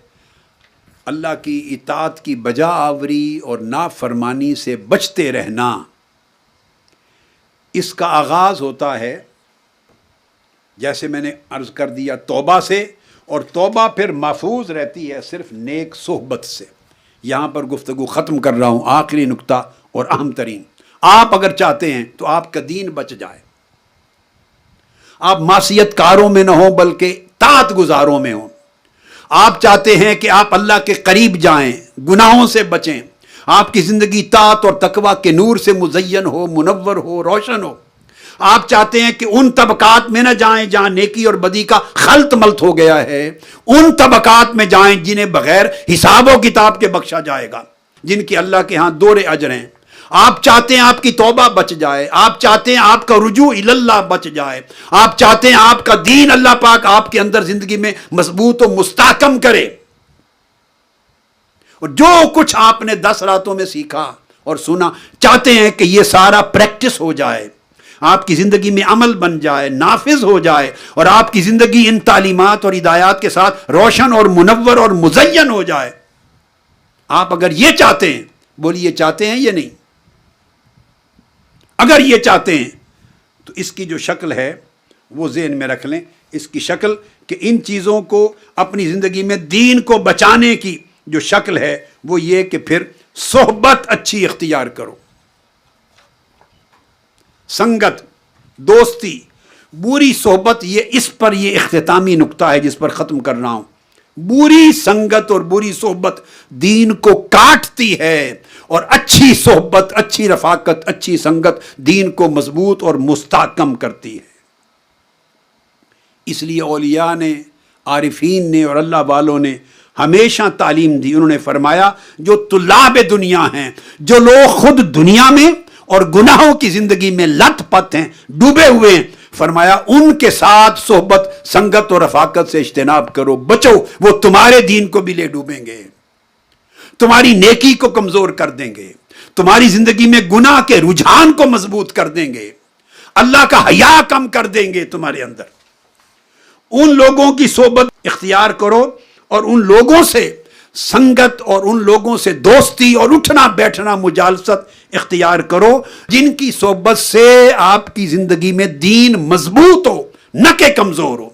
[SPEAKER 1] اللہ کی اطاعت کی بجا آوری اور نافرمانی سے بچتے رہنا، اس کا آغاز ہوتا ہے جیسے میں نے عرض کر دیا توبہ سے، اور توبہ پھر محفوظ رہتی ہے صرف نیک صحبت سے۔ یہاں پر گفتگو ختم کر رہا ہوں، آخری نقطہ اور اہم ترین۔ آپ اگر چاہتے ہیں تو آپ کا دین بچ جائے، آپ معصیت کاروں میں نہ ہوں بلکہ طاعت گزاروں میں ہوں، آپ چاہتے ہیں کہ آپ اللہ کے قریب جائیں، گناہوں سے بچیں، آپ کی زندگی طاعت اور تقوی کے نور سے مزین ہو، منور ہو، روشن ہو، آپ چاہتے ہیں کہ ان طبقات میں نہ جائیں جہاں نیکی اور بدی کا خلط ملط ہو گیا ہے، ان طبقات میں جائیں جنہیں بغیر حساب و کتاب کے بخشا جائے گا، جن کی اللہ کے ہاں دور اجر ہیں۔ آپ چاہتے ہیں آپ کی توبہ بچ جائے، آپ چاہتے ہیں آپ کا رجوع اللہ بچ جائے، آپ چاہتے ہیں آپ کا دین اللہ پاک آپ کے اندر زندگی میں مضبوط و مستحکم کرے، اور جو کچھ آپ نے 10 راتوں میں سیکھا اور سنا، چاہتے ہیں کہ یہ سارا پریکٹس ہو جائے، آپ کی زندگی میں عمل بن جائے، نافذ ہو جائے، اور آپ کی زندگی ان تعلیمات اور ہدایات کے ساتھ روشن اور منور اور مزین ہو جائے۔ آپ اگر یہ چاہتے ہیں، بولیے چاہتے ہیں یا نہیں؟ اگر یہ چاہتے ہیں تو اس کی جو شکل ہے وہ ذہن میں رکھ لیں، اس کی شکل کہ ان چیزوں کو اپنی زندگی میں دین کو بچانے کی جو شکل ہے وہ یہ کہ پھر صحبت اچھی اختیار کرو، سنگت، دوستی، بری صحبت، یہ اس پر یہ اختتامی نقطہ ہے جس پر ختم کر رہا ہوں۔ بری سنگت اور بری صحبت دین کو کاٹتی ہے، اور اچھی صحبت، اچھی رفاقت، اچھی سنگت دین کو مضبوط اور مستحکم کرتی ہے۔ اس لیے اولیاء نے، عارفین نے اور اللہ والوں نے ہمیشہ تعلیم دی۔ انہوں نے فرمایا جو طلاب دنیا ہیں، جو لوگ خود دنیا میں اور گناہوں کی زندگی میں لت پت ہیں، ڈوبے ہوئے ہیں، فرمایا ان کے ساتھ صحبت، سنگت اور رفاقت سے اجتناب کرو، بچو، وہ تمہارے دین کو بھی لے ڈوبیں گے، تمہاری نیکی کو کمزور کر دیں گے، تمہاری زندگی میں گناہ کے رجحان کو مضبوط کر دیں گے، اللہ کا حیا کم کر دیں گے تمہارے اندر۔ ان لوگوں کی صحبت اختیار کرو، اور ان لوگوں سے سنگت اور ان لوگوں سے دوستی اور اٹھنا بیٹھنا مجالست اختیار کرو جن کی صحبت سے آپ کی زندگی میں دین مضبوط ہو، نہ کہ کمزور ہو،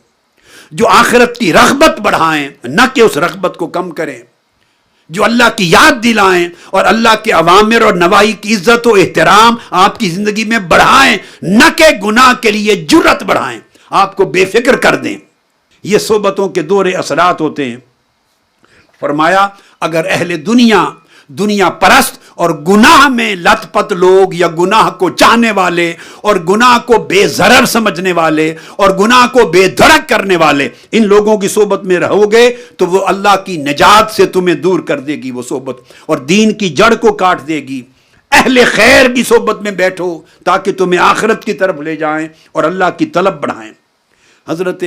[SPEAKER 1] جو آخرت کی رغبت بڑھائیں نہ کہ اس رغبت کو کم کریں، جو اللہ کی یاد دلائیں اور اللہ کے اوامر اور نواہی کی عزت و احترام آپ کی زندگی میں بڑھائیں، نہ کہ گناہ کے لیے جرت بڑھائیں، آپ کو بے فکر کر دیں۔ یہ صحبتوں کے دور اثرات ہوتے ہیں۔ فرمایا اگر اہل دنیا پرست اور گناہ میں لت پت لوگ، یا گناہ کو چاہنے والے اور گناہ کو بے ضرر سمجھنے والے اور گناہ کو بے دھڑک کرنے والے، ان لوگوں کی صحبت میں رہو گے تو وہ اللہ کی نجات سے تمہیں دور کر دے گی وہ صحبت، اور دین کی جڑ کو کاٹ دے گی۔ اہل خیر کی صحبت میں بیٹھو تاکہ تمہیں آخرت کی طرف لے جائیں اور اللہ کی طلب بڑھائیں۔ حضرت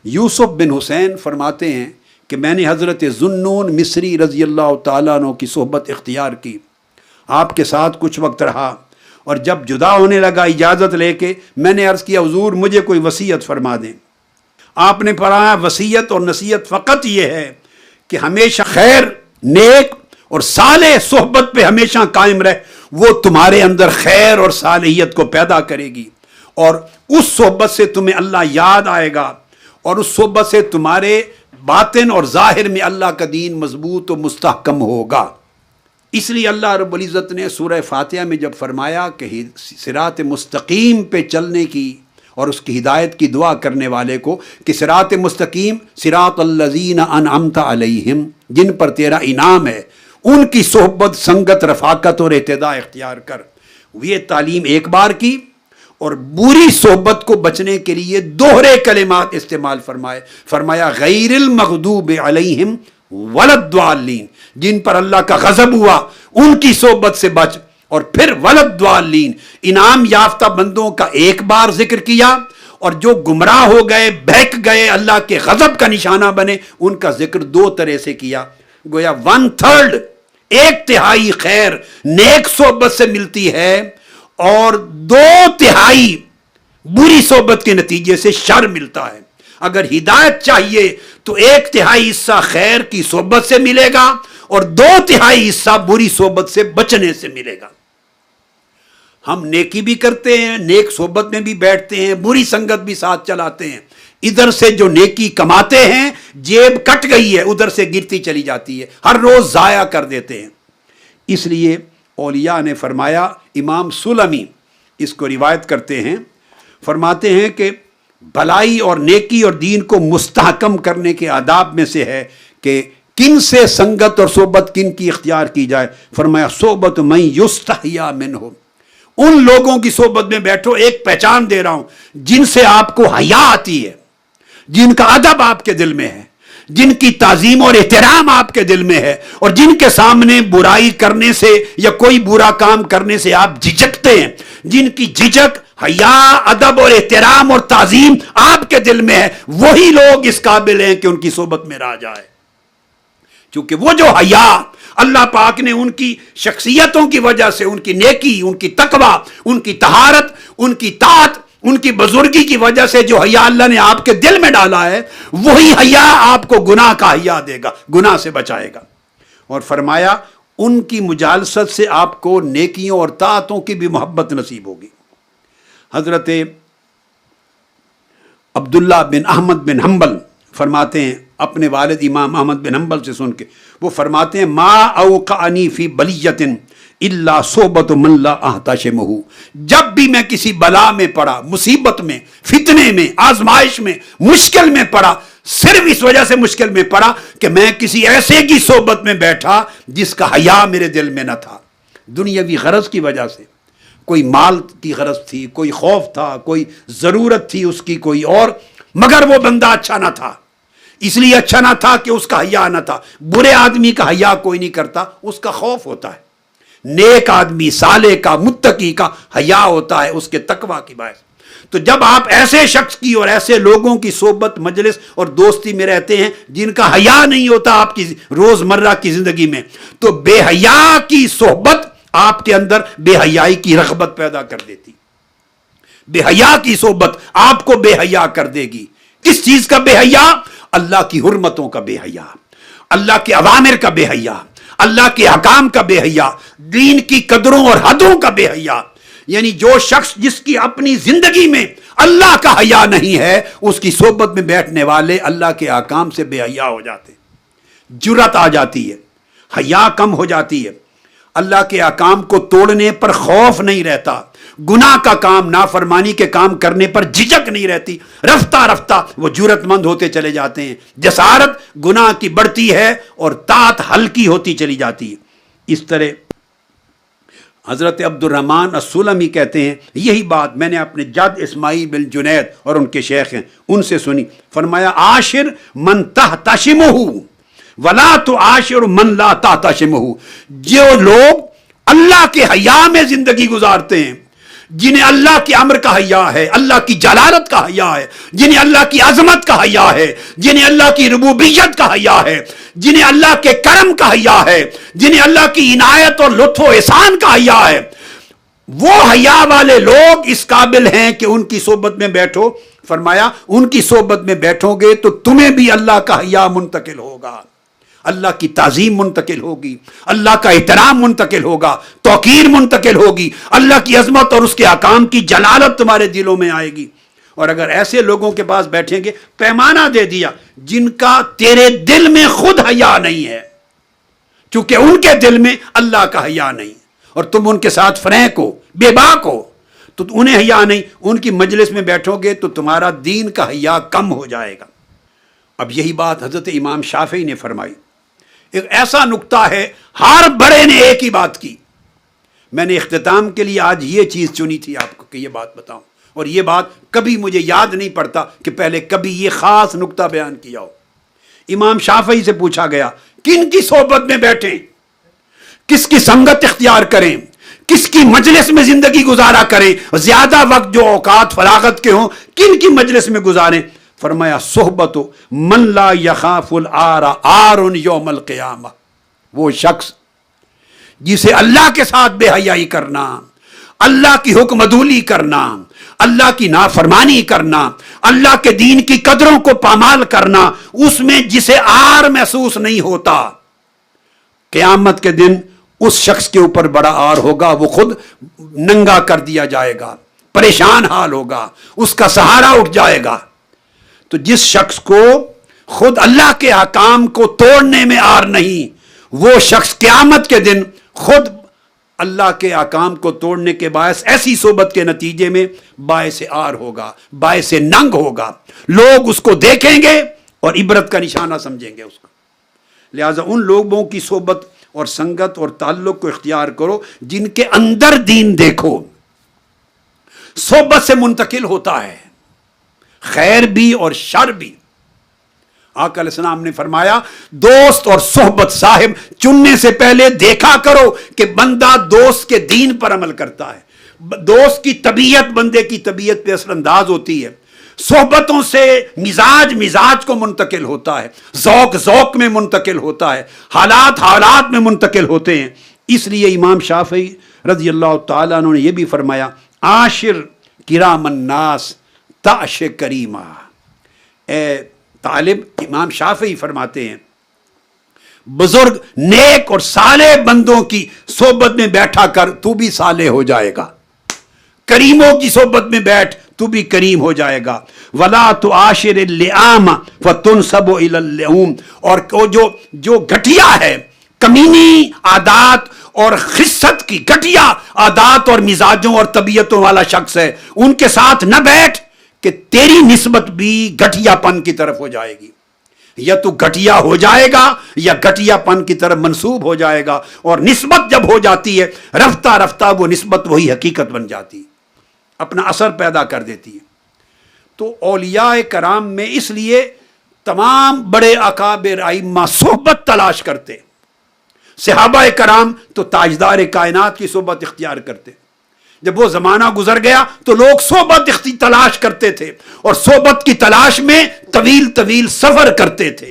[SPEAKER 1] یوسف بن حسین فرماتے ہیں کہ میں نے حضرت ذوالنون مصری رضی اللہ تعالیٰ عنہ کی صحبت اختیار کی، آپ کے ساتھ کچھ وقت رہا، اور جب جدا ہونے لگا اجازت لے کے میں نے عرض کیا حضور مجھے کوئی وصیت فرما دیں۔ آپ نے فرمایا وصیت اور نصیحت فقط یہ ہے کہ ہمیشہ خیر، نیک اور صالح صحبت پہ ہمیشہ قائم رہ، وہ تمہارے اندر خیر اور صالحیت کو پیدا کرے گی، اور اس صحبت سے تمہیں اللہ یاد آئے گا، اور اس صحبت سے تمہارے باطن اور ظاہر میں اللہ کا دین مضبوط و مستحکم ہوگا۔ اس لیے اللہ رب العزت نے سورہ فاتحہ میں جب فرمایا کہ صراط مستقیم پہ چلنے کی اور اس کی ہدایت کی دعا کرنے والے کو کہ صراط مستقیم صراط الذین انعمت علیہم، جن پر تیرا انعام ہے، ان کی صحبت، سنگت، رفاقت اور اہتداء اختیار کر۔ یہ تعلیم ایک بار کی، اور بری صحبت کو بچنے کے لیے دوہرے کلمات استعمال فرمایا غیر المغضوب علیہم ولا الضالین، جن پر اللہ کا غضب ہوا ان کی صحبت سے بچ، اور پھر ولا الضالین، انعام یافتہ بندوں کا ایک بار ذکر کیا، اور جو گمراہ ہو گئے، بہک گئے، اللہ کے غضب کا نشانہ بنے، ان کا ذکر دو طرح سے کیا۔ گویا 1/3، 1/3 خیر نیک صحبت سے ملتی ہے، اور 2/3 بری صحبت کے نتیجے سے شر ملتا ہے۔ اگر ہدایت چاہیے تو 1/3 حصہ خیر کی صحبت سے ملے گا، اور 2/3 حصہ بری صحبت سے بچنے سے ملے گا۔ ہم نیکی بھی کرتے ہیں، نیک صحبت میں بھی بیٹھتے ہیں، بری سنگت بھی ساتھ چلاتے ہیں، ادھر سے جو نیکی کماتے ہیں جیب کٹ گئی ہے، ادھر سے گرتی چلی جاتی ہے، ہر روز ضائع کر دیتے ہیں۔ اس لیے اولیاء نے فرمایا، امام سلمی اس کو روایت کرتے ہیں، فرماتے ہیں کہ بھلائی اور نیکی اور دین کو مستحکم کرنے کے آداب میں سے ہے کہ کن سے سنگت اور صحبت کن کی اختیار کی جائے۔ فرمایا صحبت من یستحیا منہ، ان لوگوں کی صحبت میں بیٹھو، ایک پہچان دے رہا ہوں، جن سے آپ کو حیا آتی ہے، جن کا ادب آپ کے دل میں ہے، جن کی تعظیم اور احترام آپ کے دل میں ہے، اور جن کے سامنے برائی کرنے سے یا کوئی برا کام کرنے سے آپ جھجکتے ہیں، جن کی جھجک، حیا، ادب اور احترام اور تعظیم آپ کے دل میں ہے، وہی لوگ اس قابل ہیں کہ ان کی صحبت میں رہ جائے۔ چونکہ وہ جو حیا اللہ پاک نے ان کی شخصیتوں کی وجہ سے، ان کی نیکی، ان کی تقوی، ان کی طہارت، ان کی طاعت، ان کی بزرگی کی وجہ سے جو حیا اللہ نے آپ کے دل میں ڈالا ہے، وہی حیا آپ کو گناہ کا حیا دے گا، گناہ سے بچائے گا۔ اور فرمایا ان کی مجالست سے آپ کو نیکیوں اور طاعتوں کی بھی محبت نصیب ہوگی۔ حضرت عبداللہ بن احمد بن حنبل فرماتے ہیں اپنے والد امام احمد بن حنبل سے سن کے، وہ فرماتے ہیں ما اوقعنی فی بلیۃ الا صحبت من لا احتشمہ، جب بھی میں کسی بلا میں پڑا، مصیبت میں، فتنے میں، آزمائش میں، مشکل میں پڑا، صرف اس وجہ سے مشکل میں پڑا کہ میں کسی ایسے کی صحبت میں بیٹھا جس کا حیا میرے دل میں نہ تھا، دنیاوی غرض کی وجہ سے، کوئی مال کی غرض تھی، کوئی خوف تھا، کوئی ضرورت تھی اس کی کوئی اور، مگر وہ بندہ اچھا نہ تھا، اس لیے اچھا نہ تھا کہ اس کا حیا نہ تھا۔ برے آدمی کا حیا کوئی نہیں کرتا، اس کا خوف ہوتا ہے۔ نیک آدمی، صالح کا، متقی کا حیا ہوتا ہے اس کے تقوی کی باعث۔ تو جب آپ ایسے شخص کی اور ایسے لوگوں کی صحبت، مجلس اور دوستی میں رہتے ہیں جن کا حیا نہیں ہوتا آپ کی روزمرہ کی زندگی میں، تو بے حیا کی صحبت آپ کے اندر بے حیائی کی رغبت پیدا کر دیتی۔ بے حیا کی صحبت آپ کو بے حیا کر دے گی۔ کس چیز کا بے حیا؟ اللہ کی حرمتوں کا بے حیا، اللہ کے اوامر کا بے حیا، اللہ کے احکام کا بے حیا، دین کی قدروں اور حدوں کا بے حیا۔ یعنی جو شخص جس کی اپنی زندگی میں اللہ کا حیا نہیں ہے، اس کی صحبت میں بیٹھنے والے اللہ کے احکام سے بے حیا ہو جاتے، جرأت آ جاتی ہے، حیا کم ہو جاتی ہے، اللہ کے احکام کو توڑنے پر خوف نہیں رہتا، گناہ کا کام، نافرمانی کے کام کرنے پر جھجک نہیں رہتی، رفتہ رفتہ وہ جرأت مند ہوتے چلے جاتے ہیں، جسارت گناہ کی بڑھتی ہے اور طاعت ہلکی ہوتی چلی جاتی ہے۔ اس طرح حضرت عبد الرحمن السلمی کہتے ہیں، یہی بات میں نے اپنے جد اسماعیل بن جنید اور ان کے شیخ ہیں ان سے سنی، فرمایا عاشر من تحتشمہ ولا تعاشر من لا تحتشمہ، جو لوگ اللہ کے حیا میں زندگی گزارتے ہیں، جنہیں اللہ کے امر کا حیا ہے، اللہ کی جلالت کا حیا ہے، جنہیں اللہ کی عظمت کا حیا ہے، جنہیں اللہ کی ربوبیت کا حیا ہے، جنہیں اللہ کے کرم کا حیا ہے، جنہیں اللہ کی عنایت اور لطف و احسان کا حیا ہے، وہ حیا والے لوگ اس قابل ہیں کہ ان کی صحبت میں بیٹھو۔ فرمایا ان کی صحبت میں بیٹھو گے تو تمہیں بھی اللہ کا حیا منتقل ہوگا، اللہ کی تعظیم منتقل ہوگی، اللہ کا احترام منتقل ہوگا، توقیر منتقل ہوگی، اللہ کی عظمت اور اس کے احکام کی جلالت تمہارے دلوں میں آئے گی۔ اور اگر ایسے لوگوں کے پاس بیٹھیں گے، پیمانہ دے دیا جن کا تیرے دل میں خود حیا نہیں ہے، چونکہ ان کے دل میں اللہ کا حیا نہیں، اور تم ان کے ساتھ فرینک ہو، بے باک ہو، تو انہیں حیا نہیں، ان کی مجلس میں بیٹھو گے تو تمہارا دین کا حیا کم ہو جائے گا۔ اب یہی بات حضرت امام شافعی نے فرمائی۔ ایک ایسا نکتہ ہے، ہر بڑے نے ایک ہی بات کی۔ میں نے اختتام کے لیے آج یہ چیز چنی تھی آپ کو کہ یہ بات بتاؤں، اور یہ بات کبھی مجھے یاد نہیں پڑتا کہ پہلے کبھی یہ خاص نکتہ بیان کیا ہو۔ امام شافعی سے پوچھا گیا کن کی صحبت میں بیٹھیں، کس کی سنگت اختیار کریں، کس کی مجلس میں زندگی گزارا کریں، زیادہ وقت جو اوقات فراغت کے ہوں کن کی مجلس میں گزاریں؟ فرمایا صحبت من لا یخاف العار عار یوم القیامہ، وہ شخص جسے اللہ کے ساتھ بے حیائی کرنا، اللہ کی حکم عدولی کرنا، اللہ کی نافرمانی کرنا، اللہ کے دین کی قدروں کو پامال کرنا، اس میں جسے عار محسوس نہیں ہوتا، قیامت کے دن اس شخص کے اوپر بڑا عار ہوگا، وہ خود ننگا کر دیا جائے گا، پریشان حال ہوگا، اس کا سہارا اٹھ جائے گا۔ تو جس شخص کو خود اللہ کے احکام کو توڑنے میں عار نہیں، وہ شخص قیامت کے دن خود اللہ کے احکام کو توڑنے کے باعث ایسی صحبت کے نتیجے میں باعث عار ہوگا، باعث ننگ ہوگا، لوگ اس کو دیکھیں گے اور عبرت کا نشانہ سمجھیں گے اس کو۔ لہٰذا ان لوگوں کی صحبت اور سنگت اور تعلق کو اختیار کرو جن کے اندر دین دیکھو۔ صحبت سے منتقل ہوتا ہے خیر بھی اور شر بھی۔ آقا علیہ السلام نے فرمایا دوست اور صحبت صاحب چننے سے پہلے دیکھا کرو کہ بندہ دوست کے دین پر عمل کرتا ہے۔ دوست کی طبیعت بندے کی طبیعت پہ اثر انداز ہوتی ہے، صحبتوں سے مزاج کو منتقل ہوتا ہے، ذوق میں منتقل ہوتا ہے، حالات میں منتقل ہوتے ہیں۔ اس لیے امام شافعی رضی اللہ تعالیٰ عنہ نے یہ بھی فرمایا عاشر کرام الناس تعش کریما۔ اے طالب، امام شافعی فرماتے ہیں بزرگ نیک اور صالح بندوں کی صحبت میں بیٹھا کر تو بھی صالح ہو جائے گا، کریموں کی صحبت میں بیٹھ تو بھی کریم ہو جائے گا۔ ولا تعاشر اللئام فتنسب الی اللئوم، اور جو گھٹیا ہے، کمینی عادات اور خست کی گھٹیا عادات اور مزاجوں اور طبیعتوں والا شخص ہے، ان کے ساتھ نہ بیٹھ کہ تیری نسبت بھی گھٹیا پن کی طرف ہو جائے گی، یا تو گھٹیا ہو جائے گا یا گھٹیا پن کی طرف منسوب ہو جائے گا، اور نسبت جب ہو جاتی ہے رفتہ رفتہ وہ نسبت وہی حقیقت بن جاتی ہے، اپنا اثر پیدا کر دیتی ہے۔ تو اولیاء کرام میں اس لیے تمام بڑے اکابر ائمہ صحبت تلاش کرتے، صحابہ کرام تو تاجدار کائنات کی صحبت اختیار کرتے۔ جب وہ زمانہ گزر گیا تو لوگ صحبت تلاش کرتے تھے، اور صحبت کی تلاش میں طویل سفر کرتے تھے۔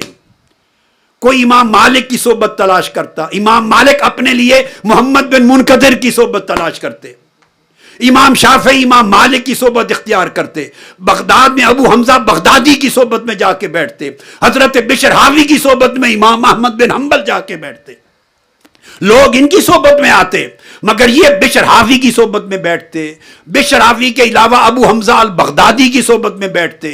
[SPEAKER 1] کوئی امام مالک کی صحبت تلاش کرتا، امام مالک اپنے لیے محمد بن منکدر کی صحبت تلاش کرتے، امام شافعی امام مالک کی صحبت اختیار کرتے، بغداد میں ابو حمزہ بغدادی کی صحبت میں جا کے بیٹھتے، حضرت بشر حافی کی صحبت میں امام احمد بن حنبل جا کے بیٹھتے، لوگ ان کی صحبت میں آتے، مگر یہ بشر حافی کی صحبت میں بیٹھتے، بشر حافی کے علاوہ ابو حمزہ البغدادی کی صحبت میں بیٹھتے،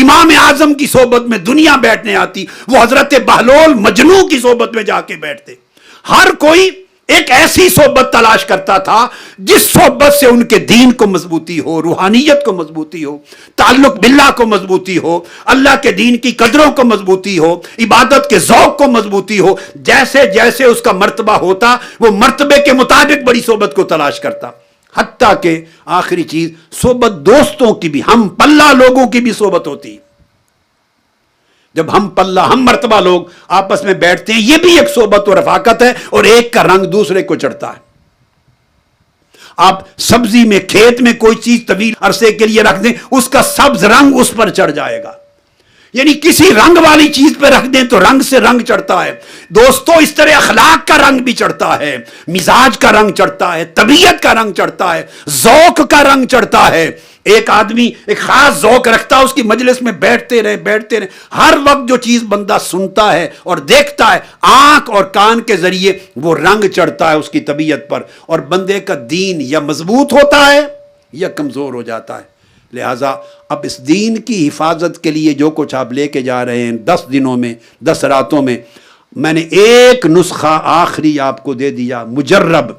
[SPEAKER 1] امام اعظم کی صحبت میں دنیا بیٹھنے آتی، وہ حضرت بہلول مجنوں کی صحبت میں جا کے بیٹھتے۔ ہر کوئی ایک ایسی صحبت تلاش کرتا تھا جس صحبت سے ان کے دین کو مضبوطی ہو، روحانیت کو مضبوطی ہو، تعلق باللہ کو مضبوطی ہو، اللہ کے دین کی قدروں کو مضبوطی ہو، عبادت کے ذوق کو مضبوطی ہو۔ جیسے جیسے اس کا مرتبہ ہوتا وہ مرتبے کے مطابق بڑی صحبت کو تلاش کرتا، حتیٰ کہ آخری چیز صحبت دوستوں کی بھی، ہم پلہ لوگوں کی بھی صحبت ہوتی۔ جب ہم پلہ ہم مرتبہ لوگ آپس میں بیٹھتے ہیں، یہ بھی ایک صحبت و رفاقت ہے، اور ایک کا رنگ دوسرے کو چڑھتا ہے۔ آپ سبزی میں کھیت میں کوئی چیز طویل عرصے کے لیے رکھ دیں، اس کا سبز رنگ اس پر چڑھ جائے گا، یعنی کسی رنگ والی چیز پہ رکھ دیں تو رنگ سے رنگ چڑھتا ہے۔ دوستو اس طرح اخلاق کا رنگ بھی چڑھتا ہے، مزاج کا رنگ چڑھتا ہے، طبیعت کا رنگ چڑھتا ہے، ذوق کا رنگ چڑھتا ہے۔ ایک آدمی ایک خاص ذوق رکھتا ہے، اس کی مجلس میں بیٹھتے رہے، ہر وقت جو چیز بندہ سنتا ہے اور دیکھتا ہے آنکھ اور کان کے ذریعے وہ رنگ چڑھتا ہے اس کی طبیعت پر، اور بندے کا دین یا مضبوط ہوتا ہے یا کمزور ہو جاتا ہے۔ لہٰذا اب اس دین کی حفاظت کے لیے جو کچھ آپ لے کے جا رہے ہیں 10 دنوں میں 10 راتوں میں نے ایک نسخہ آخری آپ کو دے دیا، مجرب،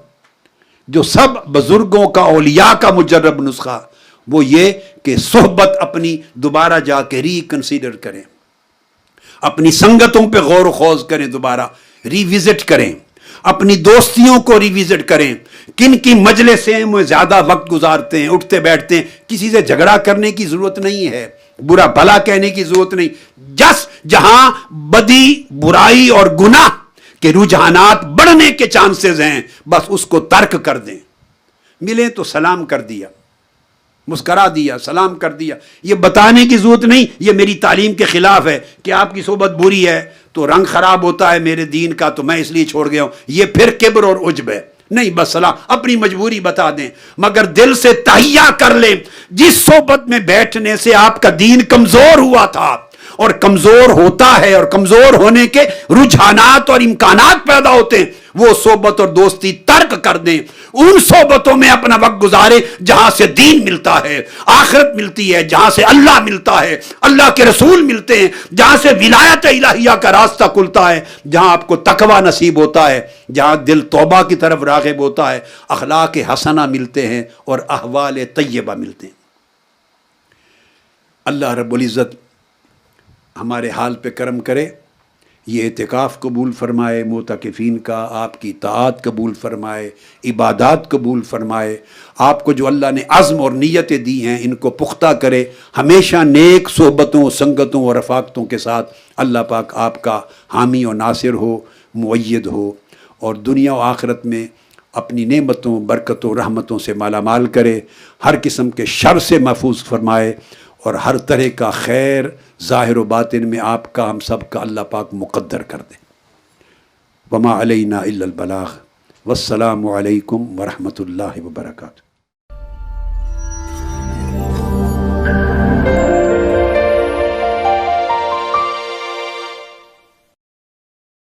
[SPEAKER 1] جو سب بزرگوں کا، اولیاء کا مجرب نسخہ، وہ یہ کہ صحبت اپنی دوبارہ جا کے ریکنسیڈر کریں، اپنی سنگتوں پہ غور و خوض کریں، دوبارہ ریوزٹ کریں، اپنی دوستیوں کو ریوزٹ کریں، کن کی مجلسیں میں زیادہ وقت گزارتے ہیں، اٹھتے بیٹھتے ہیں، کسی سے جھگڑا کرنے کی ضرورت نہیں ہے، برا بھلا کہنے کی ضرورت نہیں، جہاں بدی، برائی اور گناہ کے رجحانات بڑھنے کے چانسز ہیں، بس اس کو ترک کر دیں۔ ملیں تو سلام کر دیا، مسکرا دیا، سلام کر دیا، یہ بتانے کی ضرورت نہیں یہ میری تعلیم کے خلاف ہے کہ آپ کی صحبت بری ہے تو رنگ خراب ہوتا ہے میرے دین کا تو میں اس لیے چھوڑ گیا ہوں، یہ پھر کبر اور عجب ہے۔ نہیں، بس سلام، اپنی مجبوری بتا دیں، مگر دل سے تہیہ کر لیں جس صحبت میں بیٹھنے سے آپ کا دین کمزور ہوا تھا اور کمزور ہوتا ہے اور کمزور ہونے کے رجحانات اور امکانات پیدا ہوتے ہیں، وہ صحبت اور دوستی ترک کر دیں، ان صحبتوں میں اپنا وقت گزارے جہاں سے دین ملتا ہے، آخرت ملتی ہے، جہاں سے اللہ ملتا ہے، اللہ کے رسول ملتے ہیں، جہاں سے ولایت الہیہ کا راستہ کھلتا ہے، جہاں آپ کو تقوی نصیب ہوتا ہے، جہاں دل توبہ کی طرف راغب ہوتا ہے، اخلاق حسنہ ملتے ہیں اور احوال طیبہ ملتے ہیں۔ اللہ رب العزت ہمارے حال پہ کرم کرے، یہ اعتکاف قبول فرمائے، معتکفین کا آپ کی اطاعت قبول فرمائے، عبادات قبول فرمائے، آپ کو جو اللہ نے عزم اور نیتیں دی ہیں ان کو پختہ کرے، ہمیشہ نیک صحبتوں، سنگتوں اور رفاقتوں کے ساتھ اللہ پاک آپ کا حامی و ناصر ہو، مؤید ہو، اور دنیا و آخرت میں اپنی نعمتوں، برکتوں، رحمتوں سے مالا مال کرے، ہر قسم کے شر سے محفوظ فرمائے، اور ہر طرح کا خیر ظاہر و باطن میں آپ کا، ہم سب کا اللہ پاک مقدر کر دے۔ وما علینا الا البلاغ، والسلام علیکم ورحمۃ اللہ وبرکاتہ۔